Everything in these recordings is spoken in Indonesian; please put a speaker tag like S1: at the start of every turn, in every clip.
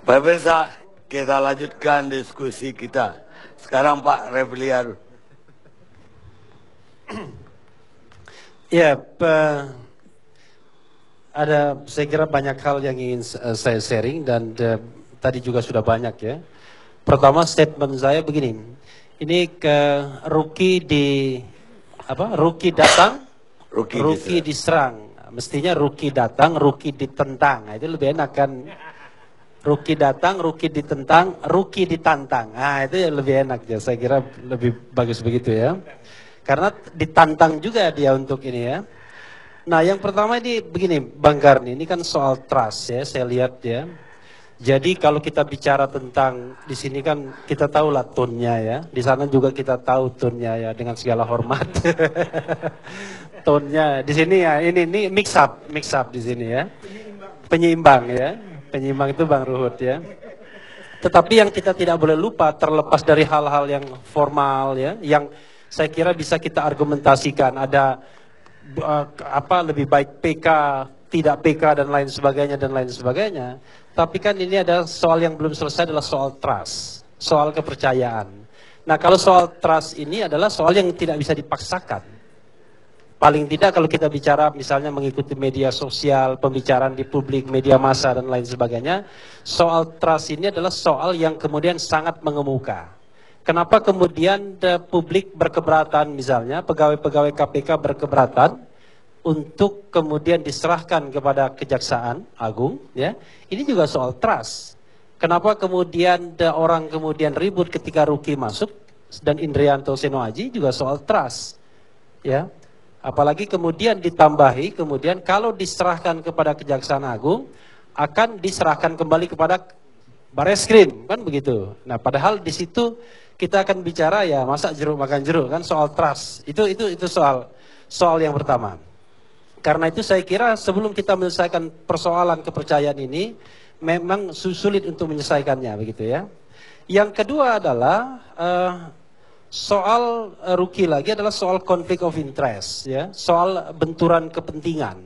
S1: Pemirsa, kita lanjutkan diskusi kita. Sekarang Pak Refliar.
S2: Ya, saya kira banyak hal yang ingin saya sharing dan tadi juga sudah banyak ya. Pertama statement saya begini, ini rookie datang, rookie diserang. Mestinya rookie datang, rookie ditentang. Nah, itu lebih enak kan. Rookie datang, rookie ditentang, rookie ditantang. Nah, itu lebih enak ya. Saya kira lebih bagus begitu ya. Karena ditantang juga dia untuk ini ya. Nah, yang pertama ini begini, Bang Garni, ini kan soal trust ya, saya lihat ya. Jadi kalau kita bicara tentang di sini kan kita tahu lah tone-nya ya. Di sana juga kita tahu tone-nya ya dengan segala hormat. Tone-nya di sini ya, ini mix up di sini ya. Penyeimbang ya. Penyeimbang itu Bang Ruhut ya. Tetapi yang kita tidak boleh lupa terlepas dari hal-hal yang formal ya, yang saya kira bisa kita argumentasikan ada lebih baik PK, tidak PK dan lain sebagainya. Tapi kan ini ada soal yang belum selesai adalah soal trust, soal kepercayaan. Nah, kalau soal trust ini adalah soal yang tidak bisa dipaksakan. Paling tidak kalau kita bicara misalnya mengikuti media sosial, pembicaraan di publik, media massa dan lain sebagainya, soal trust ini adalah soal yang kemudian sangat mengemuka. Kenapa kemudian publik berkeberatan misalnya, pegawai-pegawai KPK berkeberatan untuk kemudian diserahkan kepada Kejaksaan Agung, ya? Ini juga soal trust. Kenapa kemudian orang kemudian ribut ketika Ruki masuk dan Indrianto Seno Aji juga soal trust, ya? Apalagi kemudian ditambahi, kemudian kalau diserahkan kepada Kejaksaan Agung, akan diserahkan kembali kepada Bareskrim, kan begitu. Nah, padahal di situ kita akan bicara ya, masa jeruk makan jeruk, kan soal trust. Itu soal yang pertama. Karena itu saya kira sebelum kita menyelesaikan persoalan kepercayaan ini, memang sulit untuk menyelesaikannya, begitu ya. Yang kedua adalah soal Ruki lagi adalah soal conflict of interest ya, soal benturan kepentingan.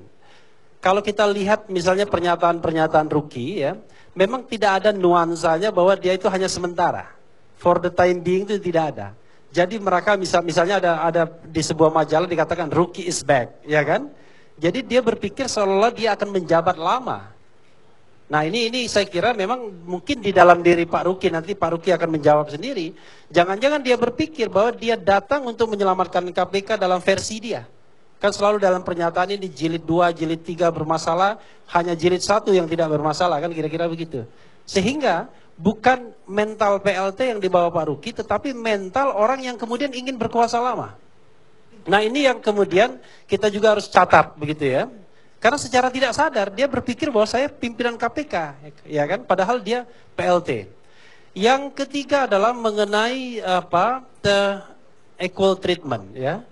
S2: Kalau kita lihat misalnya pernyataan-pernyataan Ruki ya, memang tidak ada nuansanya bahwa dia itu hanya sementara. For the time being itu tidak ada. Jadi mereka misalnya ada di sebuah majalah dikatakan Ruki is back, ya kan? Jadi dia berpikir seolah-olah dia akan menjabat lama. Nah ini saya kira memang mungkin di dalam diri Pak Ruki, nanti Pak Ruki akan menjawab sendiri. Jangan-jangan dia berpikir bahwa dia datang untuk menyelamatkan KPK dalam versi dia. Kan selalu dalam pernyataan ini jilid 2, jilid 3 bermasalah, hanya jilid 1 yang tidak bermasalah, kan kira-kira begitu. Sehingga bukan mental PLT yang dibawa Pak Ruki, tetapi mental orang yang kemudian ingin berkuasa lama. Nah ini yang kemudian kita juga harus catat begitu ya. Karena secara tidak sadar dia berpikir bahwa saya pimpinan KPK, ya kan? Padahal dia PLT. Yang ketiga adalah mengenai the equal treatment, ya,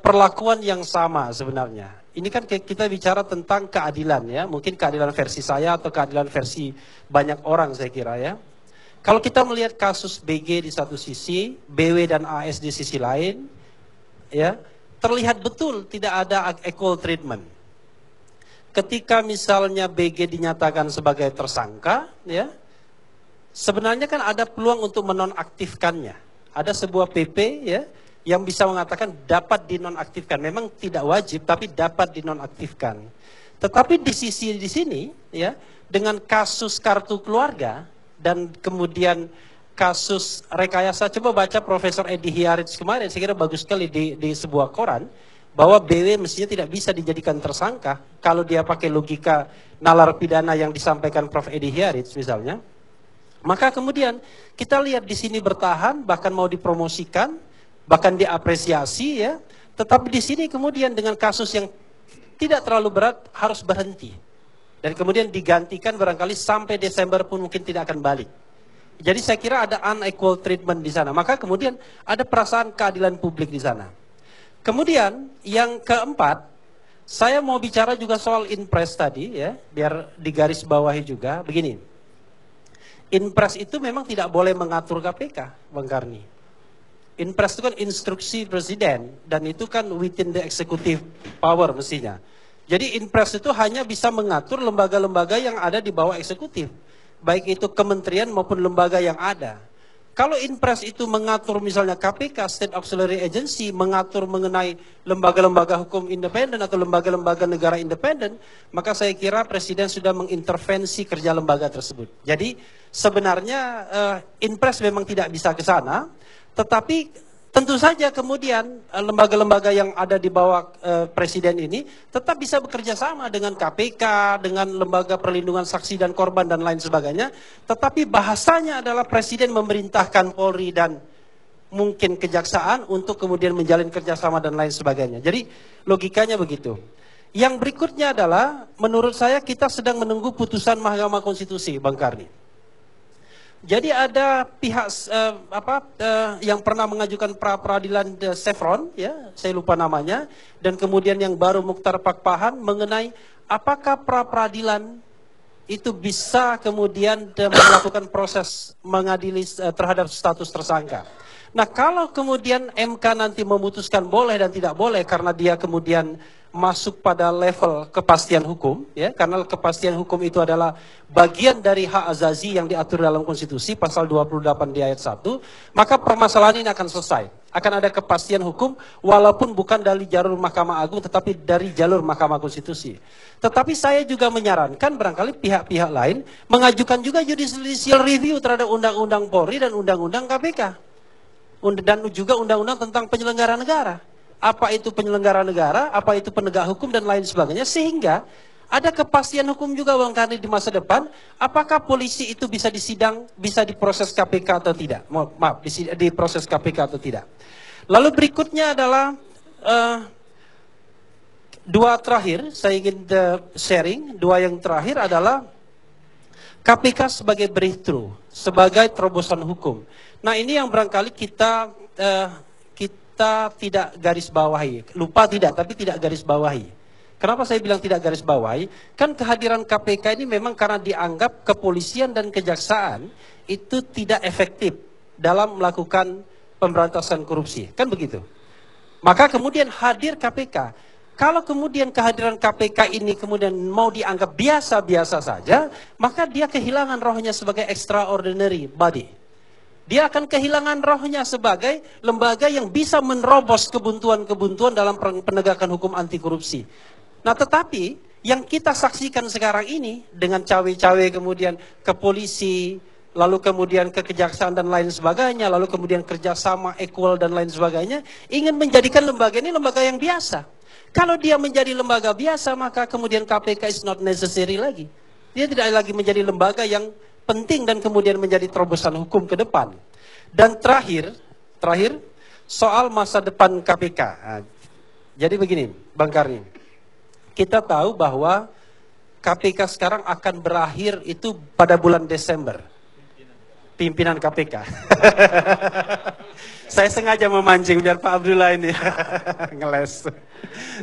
S2: perlakuan yang sama sebenarnya. Ini kan kita bicara tentang keadilan, ya, mungkin keadilan versi saya atau keadilan versi banyak orang saya kira ya. Kalau kita melihat kasus BG di satu sisi, BW dan AS di sisi lain, ya, terlihat betul tidak ada equal treatment. Ketika misalnya BG dinyatakan sebagai tersangka, ya, sebenarnya kan ada peluang untuk menonaktifkannya. Ada sebuah PP ya yang bisa mengatakan dapat dinonaktifkan. Memang tidak wajib, tapi dapat dinonaktifkan. Tetapi di sini, ya, dengan kasus kartu keluarga dan kemudian kasus rekayasa, coba baca Profesor Edi Hiaritz kemarin, saya kira bagus sekali di sebuah koran. Bahwa BW mestinya tidak bisa dijadikan tersangka kalau dia pakai logika nalar pidana yang disampaikan Prof. Edi Hiaritz misalnya. Maka kemudian kita lihat di sini bertahan, bahkan mau dipromosikan, bahkan diapresiasi ya. Tetapi di sini kemudian dengan kasus yang tidak terlalu berat harus berhenti. Dan kemudian digantikan barangkali sampai Desember pun mungkin tidak akan balik. Jadi saya kira ada unequal treatment di sana. Maka kemudian ada perasaan keadilan publik di sana. Kemudian yang keempat, saya mau bicara juga soal inpres tadi ya, biar digaris bawahi juga. Begini, inpres itu memang tidak boleh mengatur KPK, Bang Karni. Inpres itu kan instruksi presiden dan itu kan within the executive power mestinya. Jadi inpres itu hanya bisa mengatur lembaga-lembaga yang ada di bawah eksekutif. baik itu kementerian maupun lembaga yang ada. Kalau Inpres itu mengatur misalnya KPK, State Auxiliary Agency, mengatur mengenai lembaga-lembaga hukum independen atau lembaga-lembaga negara independen, maka saya kira Presiden sudah mengintervensi kerja lembaga tersebut. Jadi sebenarnya Inpres memang tidak bisa ke sana, tetapi tentu saja kemudian lembaga-lembaga yang ada di bawah Presiden ini tetap bisa bekerja sama dengan KPK, dengan lembaga perlindungan saksi dan korban dan lain sebagainya. Tetapi bahasanya adalah Presiden memerintahkan Polri dan mungkin kejaksaan untuk kemudian menjalin kerjasama dan lain sebagainya. Jadi logikanya begitu. Yang berikutnya adalah menurut saya kita sedang menunggu putusan Mahkamah Konstitusi, Bang Karni. Jadi ada pihak yang pernah mengajukan pra peradilan Chevron, ya, saya lupa namanya, dan kemudian yang baru Mukhtar Pakpahan mengenai apakah pra peradilan itu bisa kemudian melakukan proses mengadili terhadap status tersangka. Nah, kalau kemudian MK nanti memutuskan boleh dan tidak boleh karena dia kemudian masuk pada level kepastian hukum, ya, karena kepastian hukum itu adalah bagian dari hak azazi yang diatur dalam konstitusi pasal 28 di ayat 1, maka permasalahan ini akan selesai. Akan ada kepastian hukum walaupun bukan dari jalur Mahkamah Agung tetapi dari jalur Mahkamah Konstitusi. Tetapi saya juga menyarankan barangkali pihak-pihak lain mengajukan juga judicial review terhadap Undang-Undang Polri dan Undang-Undang KPK. Dan juga Undang-Undang tentang penyelenggara negara. Apa itu penyelenggara negara, apa itu penegak hukum dan lain sebagainya, sehingga ada kepastian hukum juga Bang Karni di masa depan, apakah polisi itu bisa disidang, bisa diproses KPK atau tidak. Maaf, diproses KPK atau tidak. Lalu berikutnya adalah dua terakhir, saya ingin sharing, dua yang terakhir adalah KPK sebagai breakthrough, sebagai terobosan hukum. Nah ini yang barangkali kita tidak garis bawahi, lupa tidak, tapi tidak garis bawahi. Kenapa saya bilang tidak garis bawahi? Kan kehadiran KPK ini memang karena dianggap kepolisian dan kejaksaan itu tidak efektif dalam melakukan pemberantasan korupsi, kan begitu. Maka kemudian hadir KPK. Kalau kemudian kehadiran KPK ini kemudian mau dianggap biasa-biasa saja, maka dia kehilangan rohnya sebagai extraordinary body. Dia akan kehilangan rohnya sebagai lembaga yang bisa menerobos kebuntuan-kebuntuan dalam penegakan hukum anti korupsi. Nah tetapi yang kita saksikan sekarang ini dengan cawe-cawe kemudian ke polisi, lalu kemudian ke kejaksaan dan lain sebagainya, lalu kemudian kerjasama equal dan lain sebagainya, ingin menjadikan lembaga ini lembaga yang biasa. Kalau dia menjadi lembaga biasa, maka kemudian KPK is not necessary lagi. Dia tidak lagi menjadi lembaga yang penting dan kemudian menjadi terobosan hukum ke depan. Dan terakhir soal masa depan KPK. Nah, jadi begini, Bang Karni, kita tahu bahwa KPK sekarang akan berakhir itu pada bulan Desember. Pimpinan KPK. Saya sengaja memancing biar Pak Abdullah ini ngeles.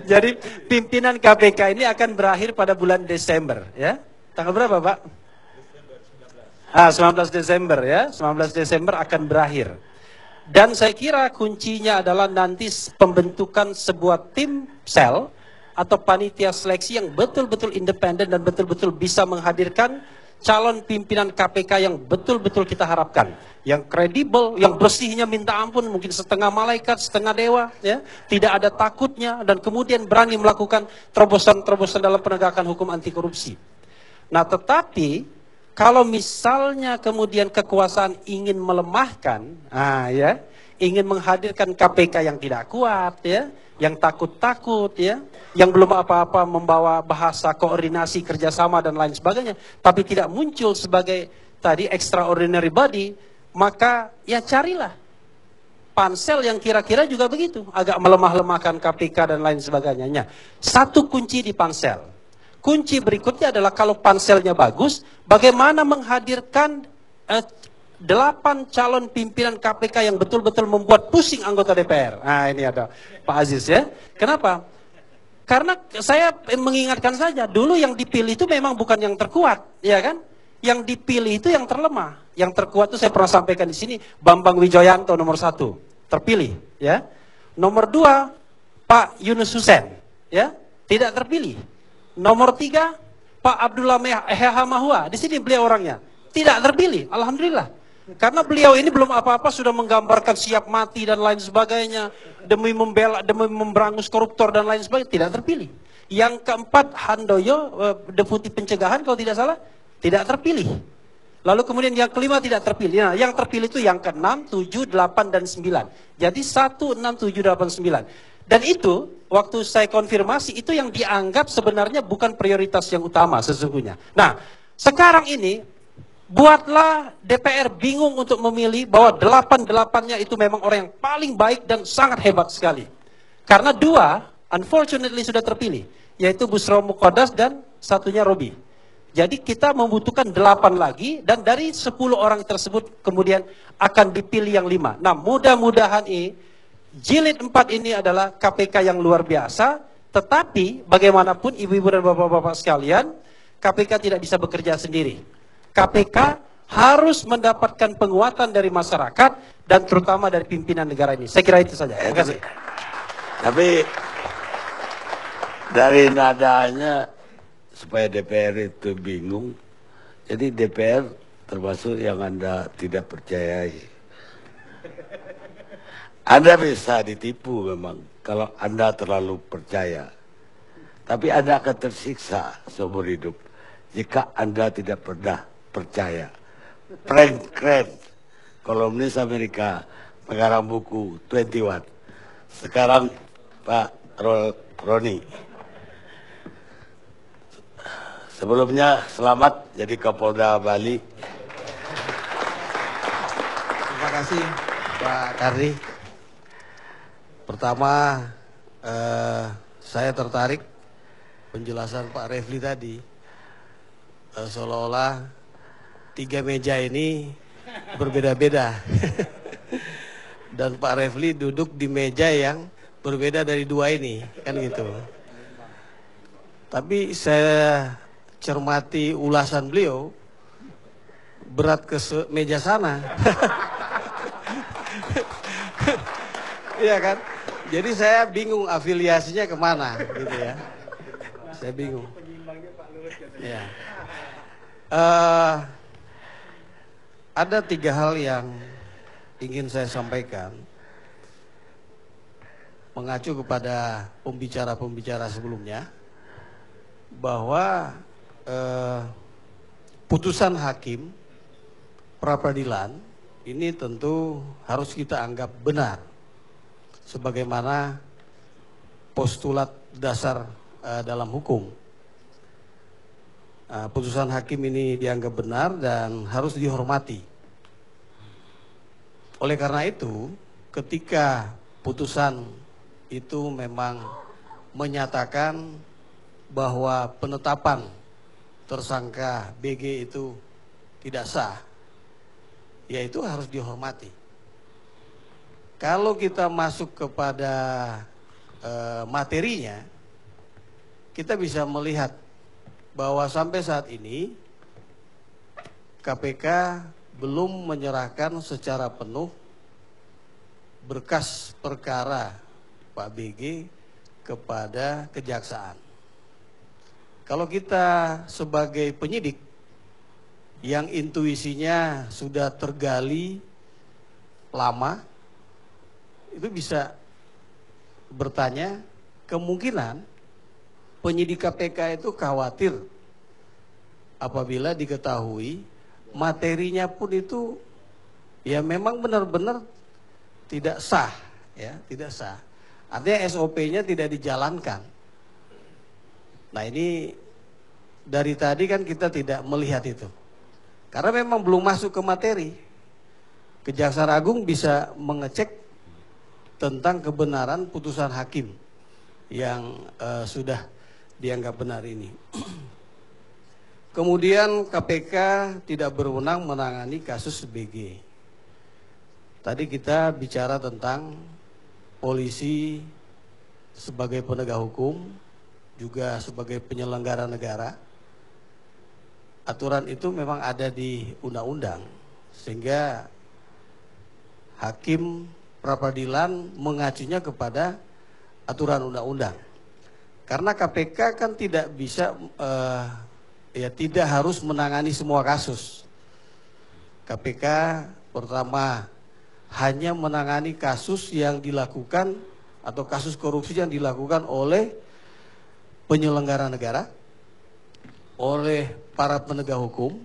S2: Jadi pimpinan KPK ini akan berakhir pada bulan Desember, ya. Tanggal berapa, Pak? 19 Desember ya, 19 Desember akan berakhir. Dan saya kira kuncinya adalah nanti pembentukan sebuah tim sel atau panitia seleksi yang betul-betul independen dan betul-betul bisa menghadirkan calon pimpinan KPK yang betul-betul kita harapkan. Yang kredibel, yang bersihnya minta ampun, mungkin setengah malaikat, setengah dewa, ya, tidak ada takutnya, dan kemudian berani melakukan terobosan-terobosan dalam penegakan hukum anti korupsi. Nah tetapi kalau misalnya kemudian kekuasaan ingin melemahkan, ingin menghadirkan KPK yang tidak kuat, ya, yang takut-takut, ya, yang belum apa-apa membawa bahasa koordinasi kerjasama dan lain sebagainya, tapi tidak muncul sebagai tadi extraordinary body, maka ya carilah pansel yang kira-kira juga begitu, agak melemah-lemahkan KPK dan lain sebagainya. Satu kunci di pansel. Kunci berikutnya adalah kalau panselnya bagus, bagaimana menghadirkan 8 calon pimpinan KPK yang betul-betul membuat pusing anggota DPR. Nah ini ada Pak Aziz ya. Kenapa? Karena saya mengingatkan saja, dulu yang dipilih itu memang bukan yang terkuat, ya kan? Yang dipilih itu yang terlemah. Yang terkuat itu saya pernah sampaikan di sini, Bambang Wijoyanto nomor 1, terpilih, ya. Nomor 2, Pak Yunus Hussein, ya, tidak terpilih. Nomor 3, Pak Abdullah Heha Mahua, di sini beliau orangnya, tidak terpilih, alhamdulillah. Karena beliau ini belum apa-apa sudah menggambarkan siap mati dan lain sebagainya, demi membela, demi memberangus koruptor dan lain sebagainya, tidak terpilih. Yang keempat, Handoyo, deputi pencegahan kalau tidak salah, tidak terpilih. Lalu kemudian yang kelima tidak terpilih. Nah, yang terpilih itu yang ke-6, 7, 8, dan 9. Jadi 1, 6, 7, 8, 9. Dan itu, waktu saya konfirmasi, itu yang dianggap sebenarnya bukan prioritas yang utama sesungguhnya. Nah, sekarang ini, buatlah DPR bingung untuk memilih bahwa 8-8-nya itu memang orang yang paling baik dan sangat hebat sekali. Karena 2, unfortunately sudah terpilih, yaitu Busro Mukodas dan satunya Robi. Jadi kita membutuhkan 8 lagi, dan dari 10 orang tersebut kemudian akan dipilih yang 5. Nah, mudah-mudahan jilid 4 ini adalah KPK yang luar biasa, tetapi bagaimanapun ibu-ibu dan bapak-bapak sekalian, KPK tidak bisa bekerja sendiri. KPK harus mendapatkan penguatan dari masyarakat dan terutama dari pimpinan negara ini. Saya kira itu saja. Terima kasih.
S1: Tapi dari nadanya supaya DPR itu bingung, jadi DPR termasuk yang Anda tidak percayai. Anda bisa ditipu memang kalau Anda terlalu percaya. Tapi Anda akan tersiksa seumur hidup jika Anda tidak pernah percaya. Frank Kren, kolumnis Amerika, pengarang buku 21. Sekarang Pak Roni. Sebelumnya selamat jadi Kapolda Bali.
S3: Terima kasih Pak Kardi. Pertama, saya tertarik penjelasan Pak Refli tadi. Seolah-olah 3 meja ini berbeda-beda. Dan Pak Refli duduk di meja yang berbeda dari 2 ini, kan gitu. Tapi saya cermati ulasan beliau, berat ke meja sana. Iya kan? Jadi saya bingung afiliasinya kemana, gitu ya. Saya bingung. Ya. Ada 3 hal yang ingin saya sampaikan, mengacu kepada pembicara-pembicara sebelumnya, bahwa putusan hakim pra-peradilan ini tentu harus kita anggap benar, sebagaimana postulat dasar dalam hukum. Putusan hakim ini dianggap benar dan harus dihormati. Oleh karena itu, ketika putusan itu memang menyatakan bahwa penetapan tersangka BG itu tidak sah, ya itu harus dihormati. Kalau kita masuk kepada materinya, kita bisa melihat bahwa sampai saat ini KPK belum menyerahkan secara penuh berkas perkara Pak BG kepada kejaksaan. Kalau kita sebagai penyidik yang intuisinya sudah tergali lama, itu bisa bertanya, kemungkinan penyidik KPK itu khawatir apabila diketahui materinya pun itu ya memang benar-benar tidak sah, ya, tidak sah. Artinya SOP-nya tidak dijalankan. Nah, ini dari tadi kan kita tidak melihat itu. Karena memang belum masuk ke materi. Kejaksaan Agung bisa mengecek tentang kebenaran putusan hakim yang sudah dianggap benar ini. Kemudian KPK tidak berwenang menangani kasus BG. Tadi kita bicara tentang polisi sebagai penegak hukum, juga sebagai penyelenggara negara. Aturan itu memang ada di undang-undang, sehingga hakim pra-peradilan mengacunya kepada aturan undang-undang. Karena KPK kan tidak bisa, ya tidak harus menangani semua kasus. KPK pertama hanya menangani kasus yang dilakukan atau kasus korupsi yang dilakukan oleh penyelenggara negara, oleh para penegak hukum,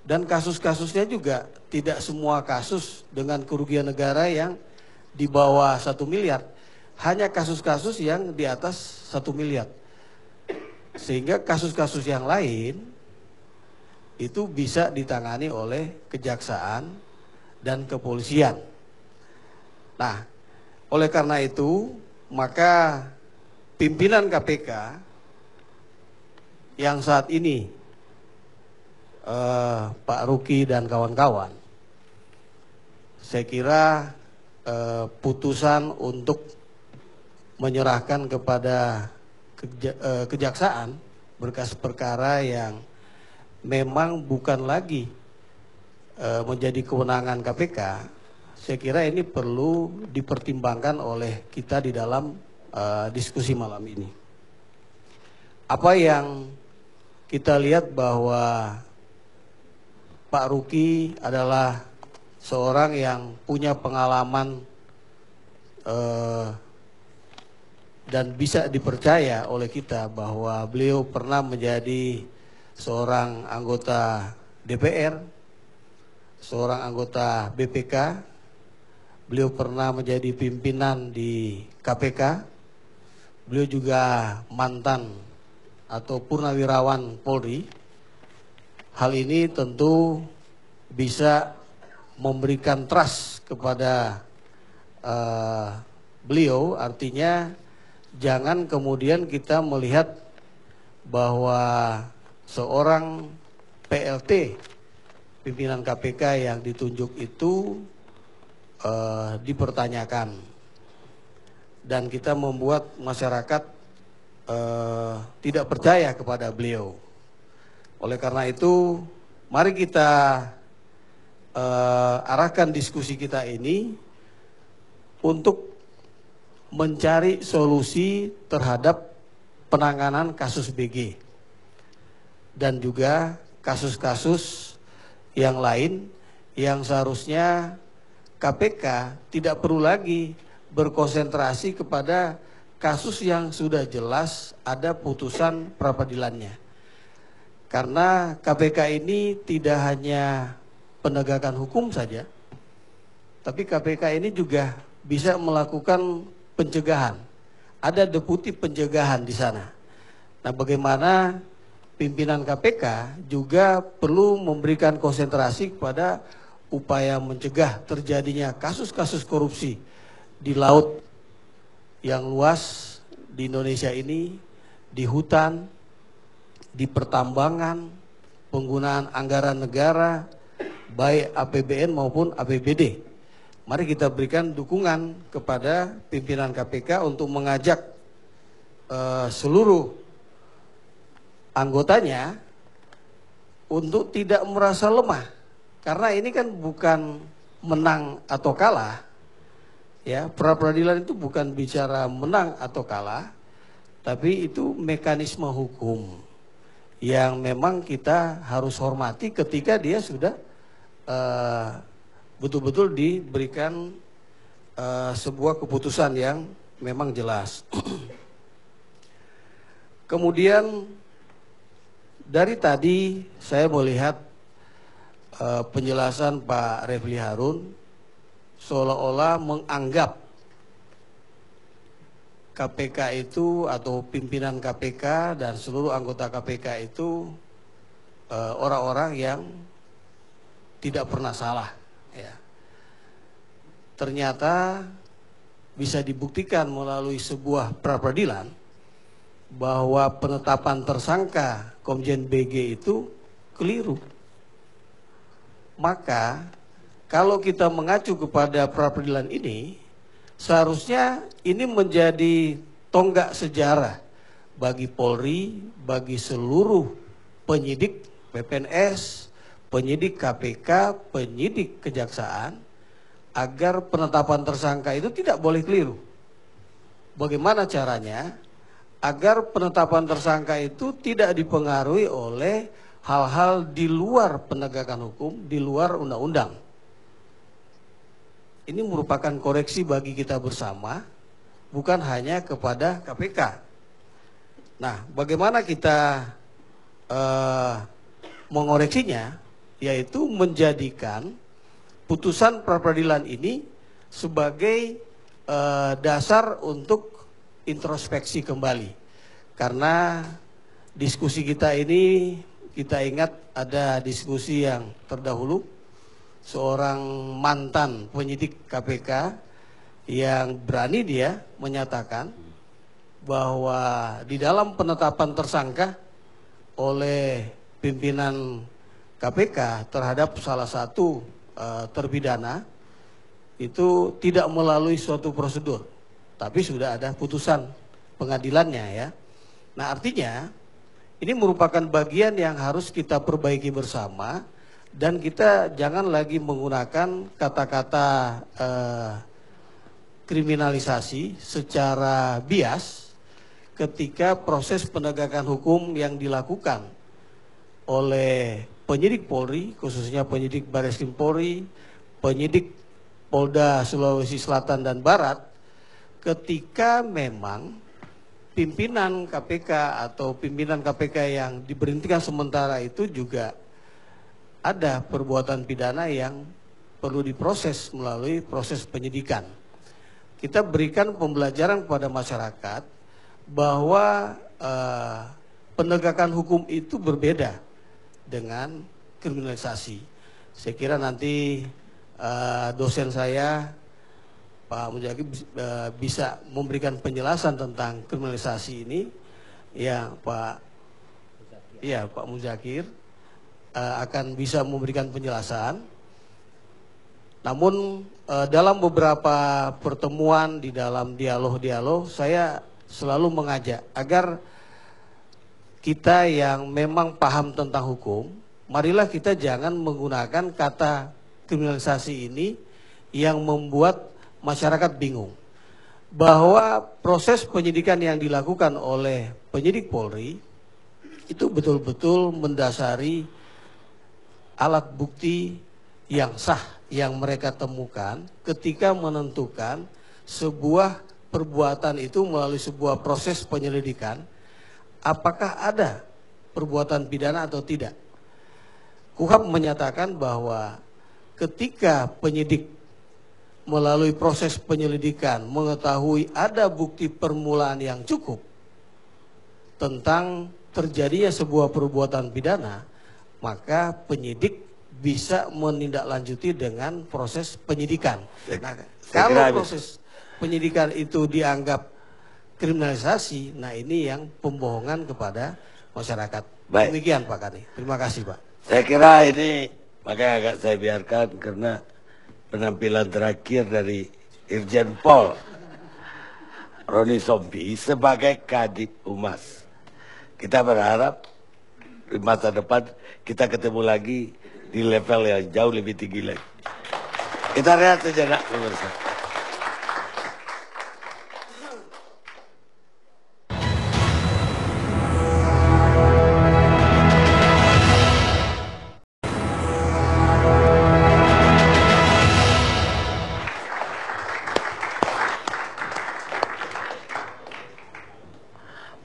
S3: dan kasus-kasusnya juga tidak semua kasus dengan kerugian negara yang di bawah 1 miliar, hanya kasus-kasus yang di atas 1 miliar. Sehingga kasus-kasus yang lain itu bisa ditangani oleh kejaksaan dan kepolisian. Nah, oleh karena itu, maka pimpinan KPK yang saat ini Pak Ruki dan kawan-kawan, saya kira putusan untuk menyerahkan kepada kejaksaan berkas perkara yang memang bukan lagi menjadi kewenangan KPK, saya kira ini perlu dipertimbangkan oleh kita di dalam diskusi malam ini. Apa yang kita lihat bahwa Pak Ruki adalah seorang yang punya pengalaman dan bisa dipercaya oleh kita bahwa beliau pernah menjadi seorang anggota DPR, seorang anggota BPK, beliau pernah menjadi pimpinan di KPK, beliau juga mantan atau purnawirawan Polri. Hal ini tentu bisa memberikan trust kepada beliau, artinya jangan kemudian kita melihat bahwa seorang PLT pimpinan KPK yang ditunjuk itu dipertanyakan dan kita membuat masyarakat tidak percaya kepada beliau. Oleh karena itu, mari kita arahkan diskusi kita ini untuk mencari solusi terhadap penanganan kasus BG dan juga kasus-kasus yang lain yang seharusnya KPK tidak perlu lagi berkonsentrasi kepada kasus yang sudah jelas ada putusan pra-peradilannya. Karena KPK ini tidak hanya penegakan hukum saja, tapi KPK ini juga bisa melakukan pencegahan. Ada deputi pencegahan di sana. Nah, bagaimana pimpinan KPK juga perlu memberikan konsentrasi kepada upaya mencegah terjadinya kasus-kasus korupsi di laut yang luas di Indonesia ini, di hutan, di pertambangan, penggunaan anggaran negara, baik APBN maupun APBD. Mari kita berikan dukungan kepada pimpinan KPK untuk mengajak seluruh anggotanya untuk tidak merasa lemah. Karena ini kan bukan menang atau kalah. Ya, pra-peradilan itu bukan bicara menang atau kalah, tapi itu mekanisme hukum yang memang kita harus hormati ketika dia sudah betul-betul diberikan sebuah keputusan yang memang jelas. Kemudian dari tadi saya melihat penjelasan Pak Refli Harun seolah-olah menganggap KPK itu atau pimpinan KPK dan seluruh anggota KPK itu orang-orang yang tidak pernah salah. Ya. Ternyata bisa dibuktikan melalui sebuah pra-peradilan bahwa penetapan tersangka Komjen BG itu keliru. Maka kalau kita mengacu kepada pra-peradilan ini, seharusnya ini menjadi tonggak sejarah bagi Polri, bagi seluruh penyidik PPNS, penyidik KPK, penyidik kejaksaan, agar penetapan tersangka itu tidak boleh keliru. Bagaimana caranya? Agar penetapan tersangka itu tidak dipengaruhi oleh hal-hal di luar penegakan hukum, di luar undang-undang. Ini merupakan koreksi bagi kita bersama, bukan hanya kepada KPK. Nah, bagaimana kita mengoreksinya, yaitu menjadikan putusan pra-peradilan ini sebagai dasar untuk introspeksi kembali. Karena diskusi kita ini, kita ingat ada diskusi yang terdahulu, seorang mantan penyidik KPK yang berani dia menyatakan bahwa di dalam penetapan tersangka oleh pimpinan KPK terhadap salah satu terpidana itu tidak melalui suatu prosedur, tapi sudah ada putusan pengadilannya ya. Nah, artinya ini merupakan bagian yang harus kita perbaiki bersama, dan kita jangan lagi menggunakan kata-kata kriminalisasi secara bias ketika proses penegakan hukum yang dilakukan oleh penyidik Polri, khususnya penyidik Barreskrim Polri, penyidik Polda Sulawesi Selatan dan Barat, ketika memang pimpinan KPK atau pimpinan KPK yang diberhentikan sementara itu juga ada perbuatan pidana yang perlu diproses melalui proses penyidikan. Kita berikan pembelajaran kepada masyarakat bahwa penegakan hukum itu berbeda dengan kriminalisasi. Saya kira nanti dosen saya Pak Muzakir bisa memberikan penjelasan tentang kriminalisasi ini. Ya, Pak Muzakir akan bisa memberikan penjelasan. Namun dalam beberapa pertemuan di dalam dialog-dialog, saya selalu mengajak agar kita yang memang paham tentang hukum, marilah kita jangan menggunakan kata kriminalisasi ini yang membuat masyarakat bingung. Bahwa proses penyidikan yang dilakukan oleh penyidik Polri itu betul-betul mendasari alat bukti yang sah yang mereka temukan ketika menentukan sebuah perbuatan itu melalui sebuah proses penyelidikan, apakah ada perbuatan pidana atau tidak. KUHAP menyatakan bahwa ketika penyidik melalui proses penyelidikan mengetahui ada bukti permulaan yang cukup tentang terjadinya sebuah perbuatan pidana, maka penyidik bisa menindaklanjuti dengan proses penyidikan. Nah, kalau proses penyidikan itu dianggap kriminalisasi, nah ini yang pembohongan kepada masyarakat. Baik. Demikian Pak Kani. Terima kasih Pak.
S1: Saya kira ini makanya agak saya biarkan karena penampilan terakhir dari Irjen Pol Roni Sompi sebagai Kadip Humas. Kita berharap di masa depan kita ketemu lagi di level yang jauh lebih tinggi lagi. Kita lihat sejenak pemirsa.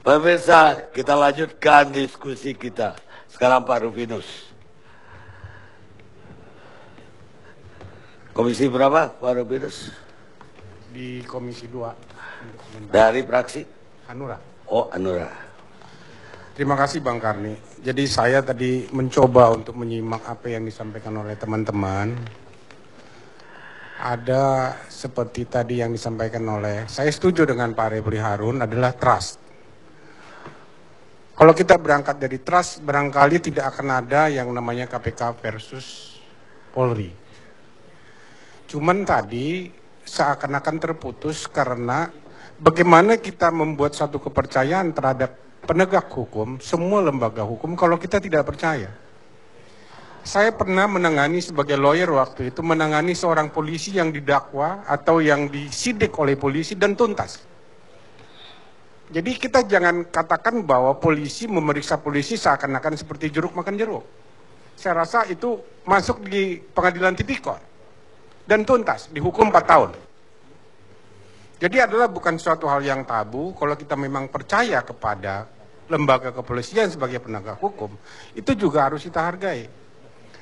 S1: Pemirsa, kita lanjutkan diskusi kita. Sekarang Pak Rufinus. Komisi berapa Pak Rufinus?
S4: Di Komisi 2.
S1: Dari fraksi?
S4: Hanura.
S1: Oh, Hanura.
S4: Terima kasih Bang Karni. Jadi saya tadi mencoba untuk menyimak apa yang disampaikan oleh teman-teman. Ada seperti tadi yang disampaikan oleh, saya setuju dengan Pak Refli Harun adalah trust. Kalau kita berangkat dari trust, barangkali tidak akan ada yang namanya KPK versus Polri. Cuman tadi seakan-akan terputus karena bagaimana kita membuat satu kepercayaan terhadap penegak hukum, semua lembaga hukum, kalau kita tidak percaya. Saya pernah menangani sebagai lawyer waktu itu, menangani seorang polisi yang didakwa atau yang disidik oleh polisi dan tuntas. Jadi kita jangan katakan bahwa polisi memeriksa polisi seakan-akan seperti jeruk makan jeruk. Saya rasa itu masuk di pengadilan tipikor dan tuntas, dihukum 4 tahun. Jadi adalah bukan suatu hal yang tabu kalau kita memang percaya kepada lembaga kepolisian sebagai penegak hukum, itu juga harus kita hargai.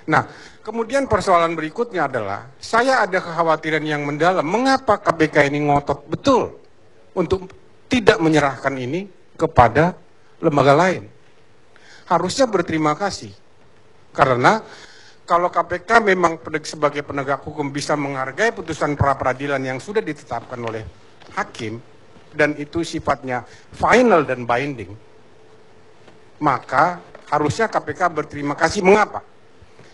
S4: Nah, kemudian persoalan berikutnya adalah, saya ada kekhawatiran yang mendalam, mengapa KPK ini ngotot betul untuk tidak menyerahkan ini kepada lembaga lain. Harusnya berterima kasih. Karena kalau KPK memang sebagai penegak hukum bisa menghargai putusan pra-peradilan yang sudah ditetapkan oleh hakim, dan itu sifatnya final dan binding, maka harusnya KPK berterima kasih. Mengapa?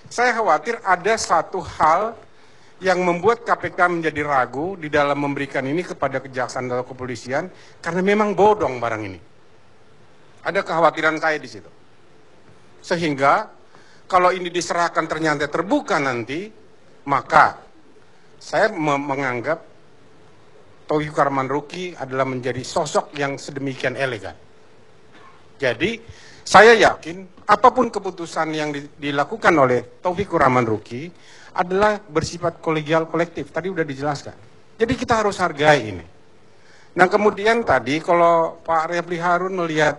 S4: Saya khawatir ada satu hal yang membuat KPK menjadi ragu di dalam memberikan ini kepada kejaksaan atau kepolisian, karena memang bodong barang ini. Ada kekhawatiran saya di situ. Sehingga kalau ini diserahkan ternyata terbuka nanti, maka saya menganggap Taufikur Rahman Ruki adalah menjadi sosok yang sedemikian elegan. Jadi saya yakin apapun keputusan yang dilakukan oleh Taufikur Rahman Ruki adalah bersifat kolegial kolektif, tadi udah dijelaskan. Jadi kita harus hargai ini. Nah kemudian tadi kalau Pak Refli Harun melihat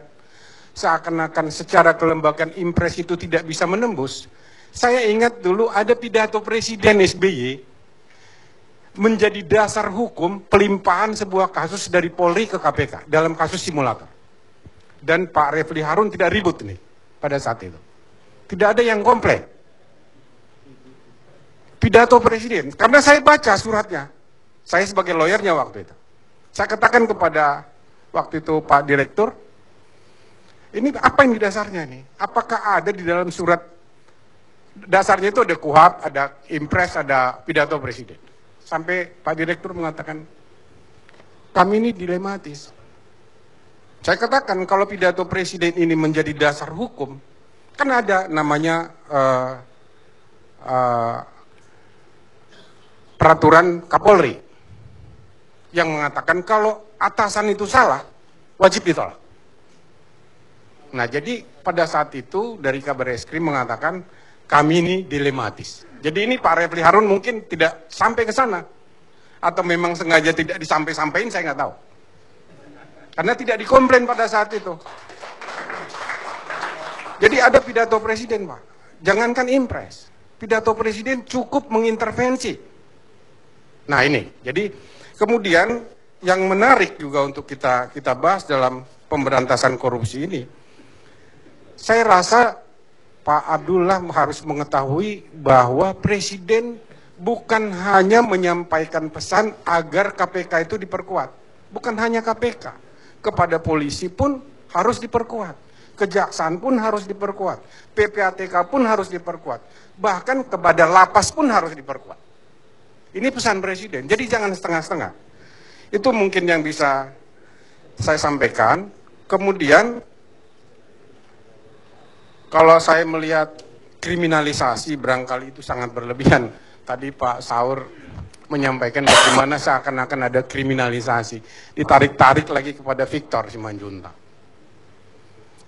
S4: seakan-akan secara kelembagaan impres itu tidak bisa menembus, saya ingat dulu ada pidato Presiden SBY menjadi dasar hukum pelimpahan sebuah kasus dari Polri ke KPK dalam kasus simulator. Dan Pak Refli Harun tidak ribut nih pada saat itu. Tidak ada yang komplain. Pidato Presiden, karena saya baca suratnya, saya sebagai lawyernya waktu itu, saya katakan kepada waktu itu Pak Direktur, ini apa yang di dasarnya nih? Apakah ada di dalam surat dasarnya itu ada KUHP, ada impres, ada pidato Presiden? Sampai Pak Direktur mengatakan, kami ini dilematis. Saya katakan kalau pidato Presiden ini menjadi dasar hukum, kan ada namanya peraturan Kapolri yang mengatakan kalau atasan itu salah, wajib ditolak. Nah jadi pada saat itu dari Kabar Eskrim mengatakan kami ini dilematis. Jadi ini Pak Refli Harun mungkin tidak sampai ke sana, atau memang sengaja tidak disampai-sampaikan, saya nggak tahu. Karena tidak dikomplain pada saat itu. Jadi ada pidato Presiden, Pak. Jangankan impres, pidato Presiden cukup mengintervensi. Nah ini, jadi kemudian yang menarik juga untuk kita bahas dalam pemberantasan korupsi ini, saya rasa Pak Abdullah harus mengetahui bahwa Presiden bukan hanya menyampaikan pesan agar KPK itu diperkuat. Bukan hanya KPK, kepada polisi pun harus diperkuat. Kejaksaan pun harus diperkuat. PPATK pun harus diperkuat. Bahkan kepada lapas pun harus diperkuat. Ini pesan Presiden, jadi jangan setengah-setengah. Itu mungkin yang bisa saya sampaikan. Kemudian, kalau saya melihat kriminalisasi barangkali itu sangat berlebihan. Tadi Pak Saur menyampaikan bagaimana seakan-akan ada kriminalisasi. Ditarik-tarik lagi kepada Victor Simanjuntak.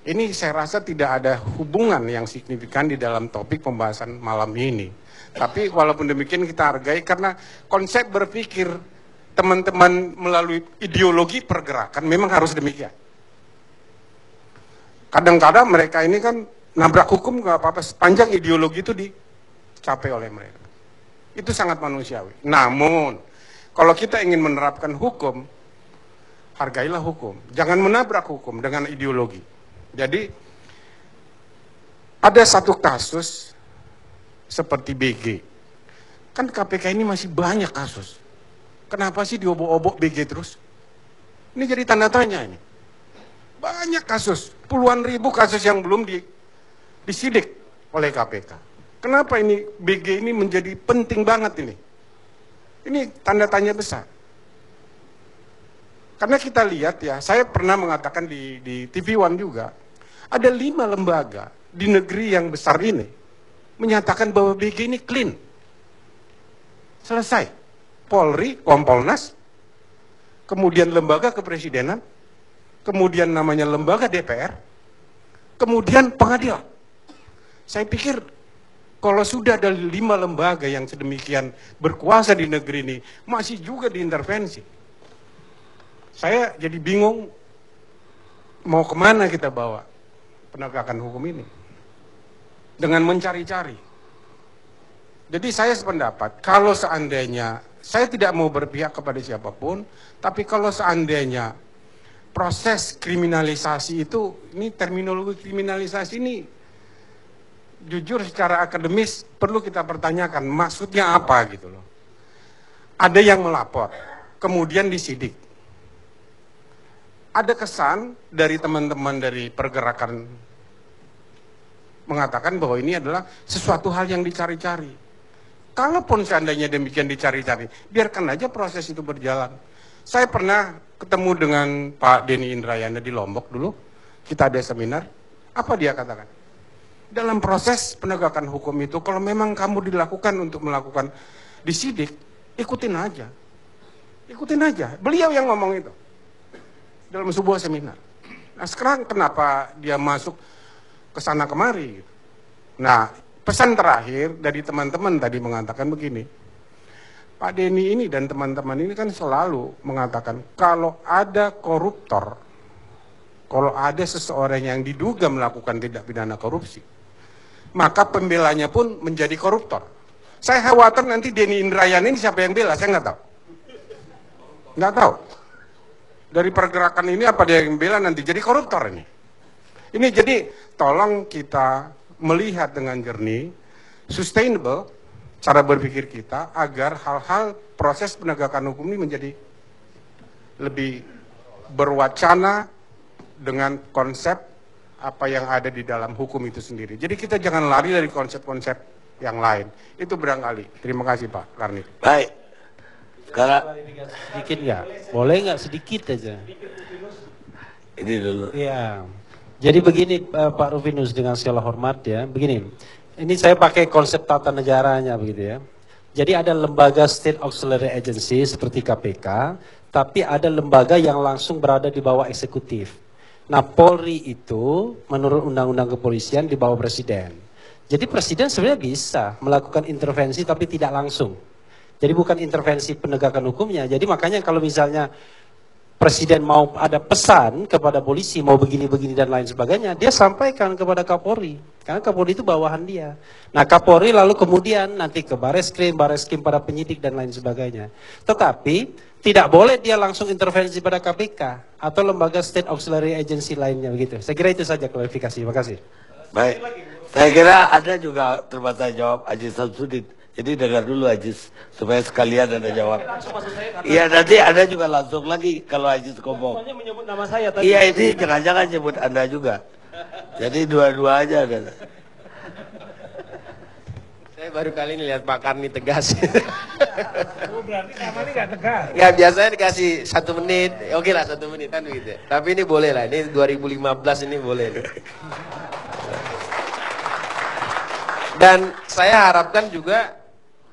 S4: Ini saya rasa tidak ada hubungan yang signifikan di dalam topik pembahasan malam ini. Tapi walaupun demikian kita hargai karena konsep berpikir teman-teman melalui ideologi pergerakan memang harus demikian. Kadang-kadang mereka ini kan nabrak hukum nggak apa-apa sepanjang ideologi itu dicapai oleh mereka. Itu sangat manusiawi. Namun kalau kita ingin menerapkan hukum, hargailah hukum. Jangan menabrak hukum dengan ideologi. Jadi ada satu kasus seperti BG. Kan KPK ini masih banyak kasus. Kenapa sih diobok-obok BG terus? Ini jadi tanda tanya ini. Banyak kasus, puluhan ribu kasus yang belum disidik oleh KPK. Kenapa ini BG ini menjadi penting banget ini? Ini tanda tanya besar. Karena kita lihat ya, saya pernah mengatakan di TV One juga, ada 5 lembaga di negeri yang besar ini menyatakan bahwa BG ini clean. Selesai. Polri, Kompolnas, kemudian lembaga kepresidenan, kemudian namanya lembaga DPR, kemudian pengadilan. Saya pikir kalau sudah ada 5 lembaga yang sedemikian berkuasa di negeri ini, masih juga diintervensi. Saya jadi bingung mau kemana kita bawa penegakan hukum ini. Dengan mencari-cari. Jadi saya sependapat, kalau seandainya, saya tidak mau berpihak kepada siapapun, tapi kalau seandainya proses kriminalisasi itu, ini terminologi kriminalisasi ini, jujur secara akademis perlu kita pertanyakan, maksudnya apa gitu loh. Ada yang melapor, kemudian disidik. Ada kesan dari teman-teman dari pergerakan mengatakan bahwa ini adalah sesuatu hal yang dicari-cari. Kalaupun seandainya demikian dicari-cari, biarkan aja proses itu berjalan. Saya pernah ketemu dengan Pak Denny Indrayana di Lombok dulu, kita ada seminar, apa dia katakan? Dalam proses penegakan hukum itu, kalau memang kamu dilakukan untuk melakukan disidik, ikutin aja. Ikutin aja. Beliau yang ngomong itu dalam sebuah seminar. Nah sekarang kenapa dia masuk ke sana kemari? Nah pesan terakhir dari teman-teman tadi mengatakan begini, Pak Denny ini dan teman-teman ini kan selalu mengatakan kalau ada koruptor, kalau ada seseorang yang diduga melakukan tindak pidana korupsi, maka pembelanya pun menjadi koruptor. Saya khawatir nanti Denny Indrayana ini siapa yang bela, saya nggak tahu. Nggak tahu. Dari pergerakan ini apa dia yang bela nanti jadi koruptor ini. Ini jadi tolong kita melihat dengan jernih, sustainable, cara berpikir kita agar hal-hal proses penegakan hukum ini menjadi lebih berwacana dengan konsep apa yang ada di dalam hukum itu sendiri. Jadi kita jangan lari dari konsep-konsep yang lain. Itu barangkali. Terima kasih Pak Karni.
S1: Baik. Sekarang
S2: Sedikit nggak? Boleh nggak sedikit aja?
S1: ini dulu.
S2: Iya. Jadi begini Pak Rufinus, dengan segala hormat ya, begini. Ini saya pakai konsep tata negaranya begitu ya. Jadi ada lembaga State Auxiliary Agency seperti KPK, tapi ada lembaga yang langsung berada di bawah eksekutif. Nah Polri itu menurut Undang-Undang Kepolisian di bawah Presiden. Jadi Presiden sebenarnya bisa melakukan intervensi tapi tidak langsung. Jadi bukan intervensi penegakan hukumnya. Jadi makanya kalau misalnya Presiden mau ada pesan kepada polisi, mau begini-begini dan lain sebagainya, dia sampaikan kepada Kapolri. Karena Kapolri itu bawahan dia. Nah Kapolri lalu kemudian nanti ke Bareskrim pada penyidik dan lain sebagainya. Tetapi tidak boleh dia langsung intervensi pada KPK atau lembaga State Auxiliary Agency lainnya begitu. Saya kira itu saja klarifikasi. Terima kasih.
S1: Baik. Saya kira ada juga terbatas jawab Haji Samsudin. Jadi dengar dulu Ajis, supaya sekalian Anda jawab. Iya nanti Anda juga langsung lagi kalau Ajis ngomong.
S2: Menyebut nama saya tadi.
S1: Iya ini jangan-jangan nyebut Anda juga. Jadi dua-dua aja.
S5: Saya baru kali ini lihat Pak Karni tegas.
S6: Oh, berarti nama ini nggak tegas.
S5: Nggak, biasanya dikasih 1 menit. Oke lah 1 menit kan begitu. Tapi ini boleh lah, ini 2015 ini boleh. Dan saya harapkan juga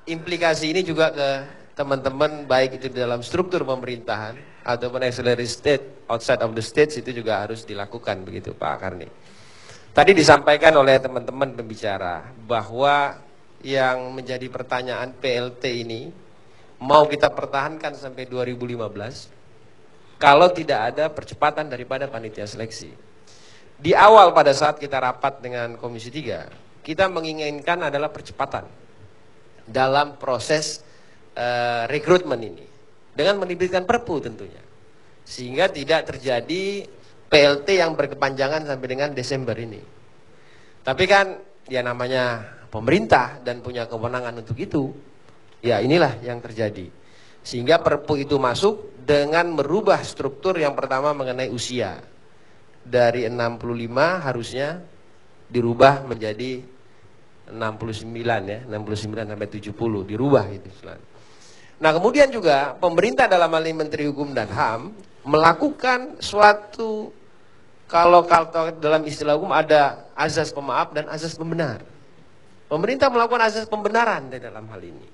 S5: implikasi ini juga ke teman-teman baik itu di dalam struktur pemerintahan ataupun auxiliary state, outside of the states itu juga harus dilakukan begitu Pak Karni. Tadi disampaikan oleh teman-teman pembicara bahwa yang menjadi pertanyaan PLT ini mau kita pertahankan sampai 2015 kalau tidak ada percepatan daripada panitia seleksi. Di awal pada saat kita rapat dengan Komisi 3, kita menginginkan adalah percepatan dalam proses rekrutmen ini dengan melibatkan Perpu tentunya, sehingga tidak terjadi PLT yang berkepanjangan sampai dengan Desember ini. Tapi kan ya namanya pemerintah dan punya kewenangan untuk itu, ya inilah yang terjadi, sehingga Perpu itu masuk dengan merubah struktur yang pertama mengenai usia dari 65 harusnya dirubah menjadi 69 ya, 69 sampai 70 dirubah itu. Nah kemudian juga pemerintah dalam hal ini Menteri Hukum dan HAM melakukan suatu, kalau dalam istilah hukum ada azas pemaaf dan azas pembenar. Pemerintah melakukan azas pembenaran di dalam hal ini.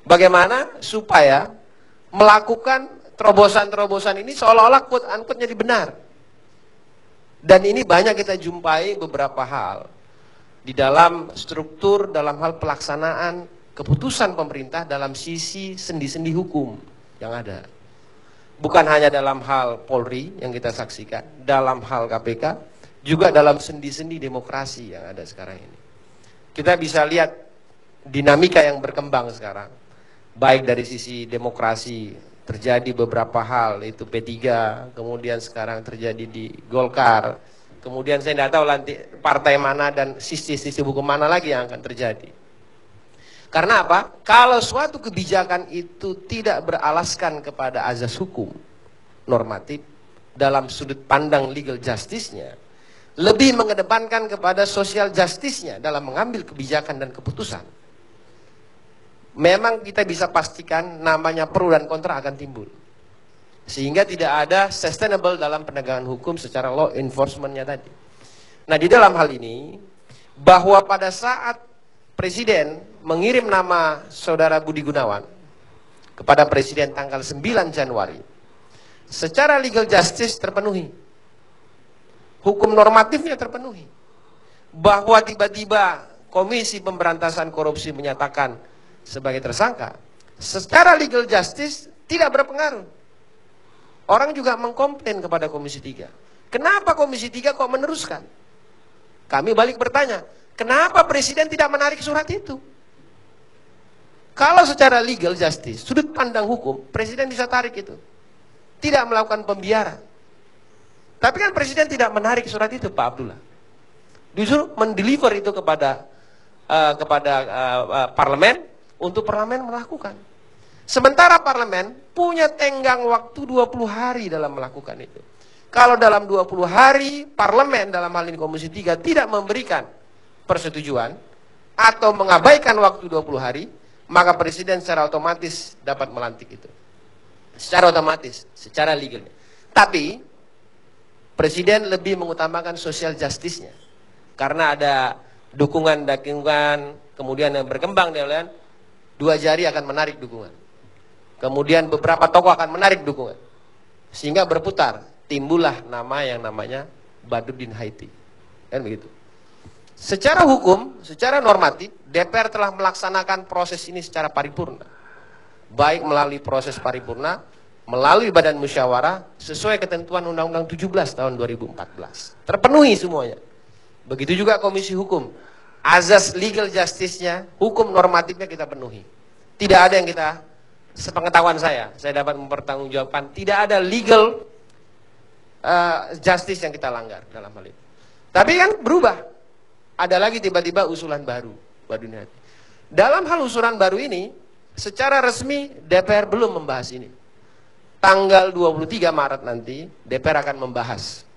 S5: Bagaimana supaya melakukan terobosan-terobosan ini seolah-olah quote unquote jadi benar. Dan ini banyak kita jumpai beberapa hal di dalam struktur, dalam hal pelaksanaan keputusan pemerintah dalam sisi sendi-sendi hukum yang ada. Bukan hanya dalam hal Polri yang kita saksikan, dalam hal KPK, juga dalam sendi-sendi demokrasi yang ada sekarang ini. Kita bisa lihat dinamika yang berkembang sekarang, baik dari sisi demokrasi, terjadi beberapa hal, itu P3, kemudian sekarang terjadi di Golkar, kemudian saya tidak tahu nanti partai mana dan sisi-sisi hukum mana lagi yang akan terjadi. Karena apa? Kalau suatu kebijakan itu tidak beralaskan kepada azas hukum normatif dalam sudut pandang legal justice-nya, lebih mengedepankan kepada social justice-nya dalam mengambil kebijakan dan keputusan, memang kita bisa pastikan namanya pro dan kontra akan timbul. Sehingga tidak ada sustainable dalam penegakan hukum secara law enforcement-nya tadi. Nah, di dalam hal ini, bahwa pada saat Presiden mengirim nama Saudara Budi Gunawan kepada Presiden tanggal 9 Januari, secara legal justice terpenuhi. Hukum normatifnya terpenuhi. Bahwa tiba-tiba Komisi Pemberantasan Korupsi menyatakan sebagai tersangka, secara legal justice tidak berpengaruh. Orang juga mengkomplain kepada Komisi 3. Kenapa Komisi 3 kok meneruskan? Kami balik bertanya, kenapa Presiden tidak menarik surat itu? Kalau secara legal justice, sudut pandang hukum, Presiden bisa tarik itu. Tidak melakukan pembiaran. Tapi kan Presiden tidak menarik surat itu, Pak Abdullah. Justru mendeliver itu kepada parlemen, untuk parlemen melakukan. Sementara parlemen punya tenggang waktu 20 hari dalam melakukan itu. Kalau dalam 20 hari parlemen dalam hal ini Komisi 3 tidak memberikan persetujuan atau mengabaikan waktu 20 hari, maka Presiden secara otomatis dapat melantik itu. Secara otomatis, secara legalnya. Tapi Presiden lebih mengutamakan social justice-nya. Karena ada dukungan, kemudian yang berkembang di lain, dua jari akan menarik dukungan. Kemudian beberapa tokoh akan menarik dukungan. Sehingga berputar, timbullah nama yang namanya Badudin Haiti. Kan begitu. Secara hukum, secara normatif, DPR telah melaksanakan proses ini secara paripurna. Baik melalui proses paripurna, melalui badan musyawarah, sesuai ketentuan Undang-Undang 17 tahun 2014. Terpenuhi semuanya. Begitu juga Komisi Hukum. Azas legal justice-nya, hukum normatifnya kita penuhi. Tidak ada yang kita, sepengetahuan saya dapat mempertanggungjawabkan, tidak ada legal justice yang kita langgar dalam hal itu. Tapi kan berubah. Ada lagi tiba-tiba usulan baru. Dalam hal usulan baru ini, secara resmi DPR belum membahas ini. Tanggal 23 Maret nanti, DPR akan membahas